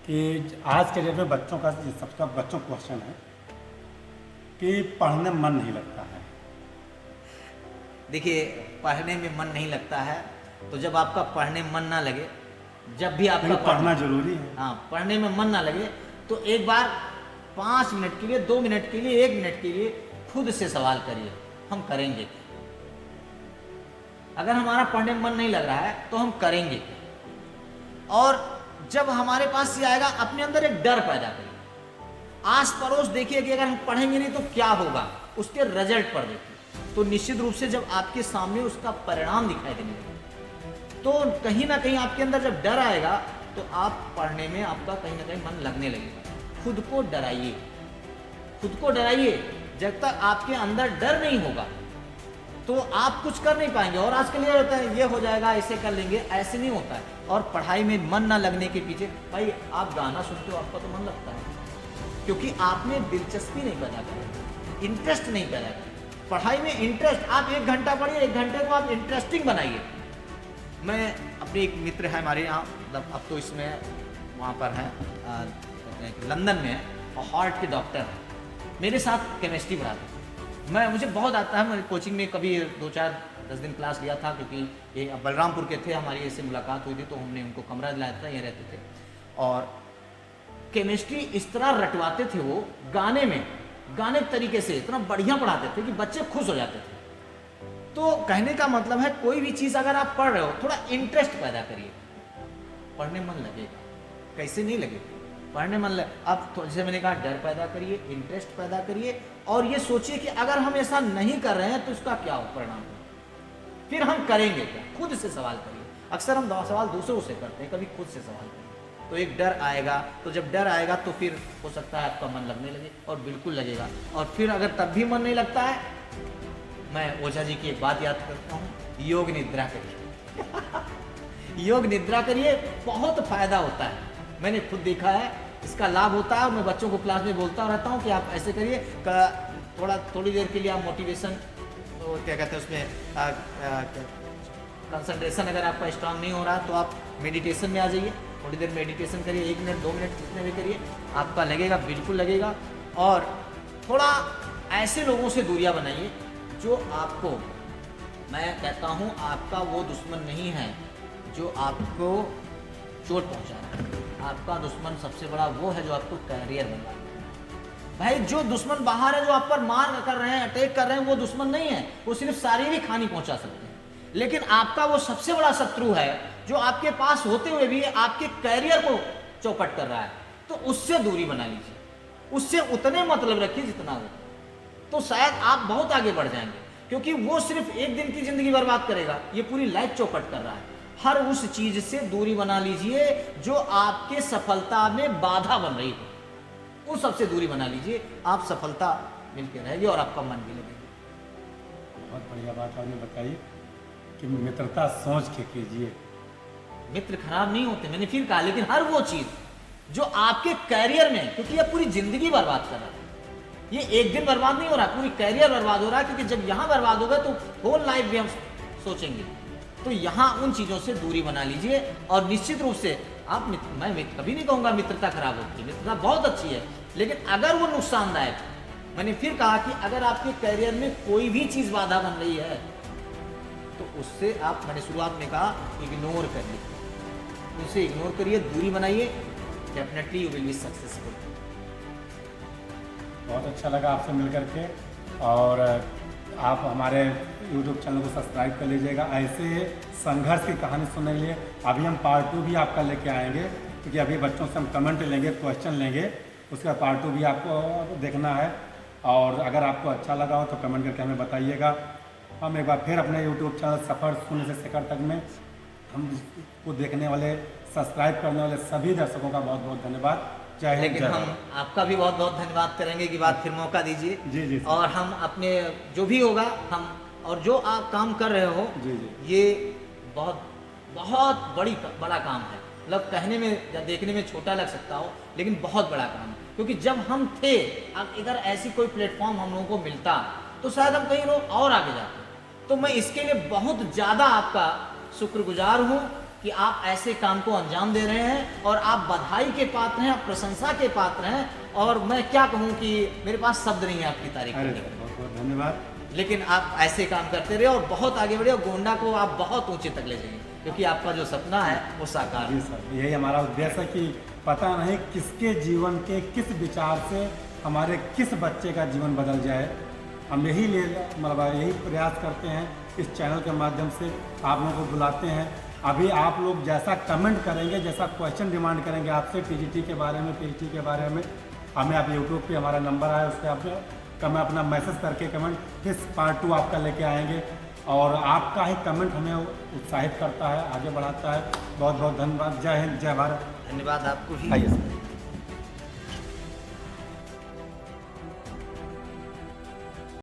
कि आज के डेट में बच्चों का सबका बच्चों का क्वेश्चन है कि पढ़ने में मन नहीं लगता है। देखिए, पढ़ने में मन नहीं लगता है तो जब आपका पढ़ने में मन ना लगे, जब भी आपका पढ़ना जरूरी है, हाँ, पढ़ने में मन ना लगे तो एक बार 5 मिनट के लिए, 2 मिनट के लिए, 1 मिनट के लिए खुद से सवाल करिए, हम करेंगे क्या? अगर हमारा पढ़ने में मन नहीं लग रहा है तो हम करेंगे क्या? और जब हमारे पास ये आएगा, अपने अंदर एक डर पैदा करिए। आस पड़ोस देखिए कि अगर हम पढ़ेंगे नहीं तो क्या होगा, उसके रिजल्ट पर देखिए, तो निश्चित रूप से जब आपके सामने उसका परिणाम दिखाई देने लगेगा तो कहीं ना कहीं आपके अंदर जब डर आएगा तो आप पढ़ने में आपका कहीं ना कहीं मन लगने लगेगा। खुद को डराइए, खुद को डराइए। जब तक आपके अंदर डर नहीं होगा तो आप कुछ कर नहीं पाएंगे। और आजकल ये होता है, ये हो जाएगा, ऐसे कर लेंगे, ऐसे नहीं होता है। और पढ़ाई में मन ना लगने के पीछे, भाई आप गाना सुनते हो, आपका तो मन लगता है क्योंकि आपने दिलचस्पी नहीं पैदा करी, इंटरेस्ट नहीं पैदा करी। पढ़ाई में इंटरेस्ट, आप 1 घंटा पढ़िए, 1 घंटे को आप इंटरेस्टिंग बनाइए। मैं अपने एक मित्र है हमारे यहाँ, मतलब अब तो इसमें वहाँ पर हैं लंदन में है और हार्ट के डॉक्टर हैं, मेरे साथ केमिस्ट्री पढ़ाते थे। मुझे बहुत आता है, मैं कोचिंग में कभी 2-4-10 दिन क्लास लिया था क्योंकि ये बलरामपुर के थे, हमारी ऐसे मुलाकात हुई थी तो हमने उनको कमरा दिलाया था, ये रहते थे। और केमिस्ट्री इस तरह रटवाते थे वो, गाने तरीके से इतना बढ़िया पढ़ाते थे कि बच्चे खुश हो जाते थे। तो कहने का मतलब है, कोई भी चीज़ अगर आप पढ़ रहे हो, थोड़ा इंटरेस्ट पैदा करिए, पढ़ने मन लगेगा। कैसे नहीं लगेगा? पढ़ने मन लगे। अब तो जैसे मैंने कहा, डर पैदा करिए, इंटरेस्ट पैदा करिए, और ये सोचिए कि अगर हम ऐसा नहीं कर रहे हैं तो इसका क्या परिणाम होगा, फिर हम करेंगे क्या। खुद से सवाल करिए। अक्सर हम सवाल दूसरों से करते हैं, कभी खुद से सवाल करिए। तो एक डर आएगा, तो जब डर आएगा तो फिर हो सकता है आपका मन लगने लगे, और बिल्कुल लगेगा। और फिर अगर तब भी मन नहीं लगता है, मैं ओझा जी की एक बात याद करता हूँ, योग निद्रा करिए। योग निद्रा करिए, बहुत फायदा होता है। मैंने खुद देखा है, इसका लाभ होता है। और मैं बच्चों को क्लास में बोलता रहता हूँ कि आप ऐसे करिए, थोड़ी देर के लिए आप मोटिवेशन, तो क्या कहते हैं उसमें, कंसंट्रेशन अगर आपका स्ट्रांग नहीं हो रहा तो आप मेडिटेशन में आ जाइए। थोड़ी देर मेडिटेशन करिए, 1 मिनट 2 मिनट जितने भी करिए, आपका लगेगा, बिल्कुल लगेगा। और थोड़ा ऐसे लोगों से दूरियां बनाइए जो आपको, मैं कहता हूँ, आपका वो दुश्मन नहीं है जो आपको चोट पहुँचा रहा है। आपका दुश्मन सबसे बड़ा वो है जो आपको कैरियर बनवा रहा है। भाई जो दुश्मन बाहर है, जो आप पर मार कर रहे हैं, अटैक कर रहे हैं, वो दुश्मन नहीं है, वो सिर्फ शारीरिक हानि पहुंचा सकते हैं। लेकिन आपका वो सबसे बड़ा शत्रु है जो आपके पास होते हुए भी आपके कैरियर को चौपट कर रहा है। तो उससे दूरी बना लीजिए, उससे उतने मतलब रखिए जितना हो, तो शायद आप बहुत आगे बढ़ जाएंगे। क्योंकि वो सिर्फ एक दिन की जिंदगी बर्बाद करेगा, ये पूरी लाइफ चौपट कर रहा है। हर उस चीज से दूरी बना लीजिए जो आपके सफलता में बाधा बन रही हो, उस सबसे दूरी बना लीजिए, आप सफलता मिलकर रहेगी और आपका मन भी लगेगा। बहुत बढ़िया बात आपने बताई कि मित्रता सोच के कीजिए। मित्र खराब नहीं होते, मैंने फिर कहा, लेकिन हर वो चीज जो आपके कैरियर में, क्योंकि ये पूरी जिंदगी बर्बाद कर रहा है, ये एक दिन बर्बाद नहीं हो रहा, पूरी कैरियर बर्बाद हो रहा है। क्योंकि जब यहाँ बर्बाद होगा तो होल लाइफ भी हम सोचेंगे। तो यहाँ उन चीजों से दूरी बना लीजिए, और निश्चित रूप से आप मैं कभी नहीं कहूँगा मित्रता खराब होती है, मित्रता बहुत अच्छी है। लेकिन अगर वो नुकसानदायक, मैंने फिर कहा कि अगर आपके कैरियर में कोई भी चीज बाधा बन रही है तो उससे आप, मैंने शुरुआत में कहा, इग्नोर करिए, उसे इग्नोर करिए, दूरी बनाइए, definitely you will be successful. बहुत अच्छा लगा आपसे मिलकर के, और आप हमारे YouTube चैनल को सब्सक्राइब कर लीजिएगा। ऐसे संघर्ष की कहानी सुनने के लिए अभी हम पार्ट 2 भी आपका लेके आएंगे, क्योंकि अभी बच्चों से हम कमेंट लेंगे, क्वेश्चन लेंगे, उसका पार्ट 2 भी आपको देखना है। और अगर आपको अच्छा लगा हो तो कमेंट करके हमें बताइएगा। हम एक बार फिर अपने YouTube चैनल सफ़र शून्य से शिखर तक में हम को देखने वाले, सब्सक्राइब करने वाले सभी दर्शकों का बहुत बहुत धन्यवाद। जय हिंद। लेकिन हम आपका भी बहुत बहुत धन्यवाद करेंगे कि बात फिर मौका दीजिए। जी जी। और हम अपने जो भी होगा, हम और जो आप काम कर रहे हो, जी जी, ये बहुत बहुत बड़ा काम है। मतलब कहने में या देखने में छोटा लग सकता हो, लेकिन बहुत बड़ा काम है। क्योंकि जब हम थे, अब इधर ऐसी कोई प्लेटफॉर्म हम लोगों को मिलता तो शायद हम कहीं लोग और आगे जाते। तो मैं इसके लिए बहुत ज़्यादा आपका शुक्रगुजार हूँ कि आप ऐसे काम को अंजाम दे रहे हैं, और आप बधाई के पात्र हैं, आप प्रशंसा के पात्र हैं। और मैं क्या कहूँ कि मेरे पास शब्द नहीं है आपकी तारीफ करने के लिए। बहुत बहुत धन्यवाद। लेकिन आप ऐसे काम करते रहे और बहुत आगे बढ़े, और गोंडा को आप बहुत ऊंचे तक ले जाएंगे, क्योंकि आपका जो सपना है वो साकार जी है। सर, यही हमारा उद्देश्य है कि पता नहीं किसके जीवन के किस विचार से हमारे किस बच्चे का जीवन बदल जाए। हम यही प्रयास करते हैं। इस चैनल के माध्यम से आप लोगों को बुलाते हैं। अभी आप लोग जैसा कमेंट करेंगे, जैसा क्वेश्चन डिमांड करेंगे आपसे टीजीटी के बारे में, पीजीटी के बारे में, हमें आप यूट्यूब पे हमारा नंबर आया, उस पर आप कमेंट अपना मैसेज करके कमेंट, फिर पार्ट 2 आपका लेके आएंगे। और आपका ही कमेंट हमें उत्साहित करता है, आगे बढ़ाता है। बहुत बहुत धन्यवाद। जय हिंद, जय भारत। धन्यवाद आपको भी। आइए सर।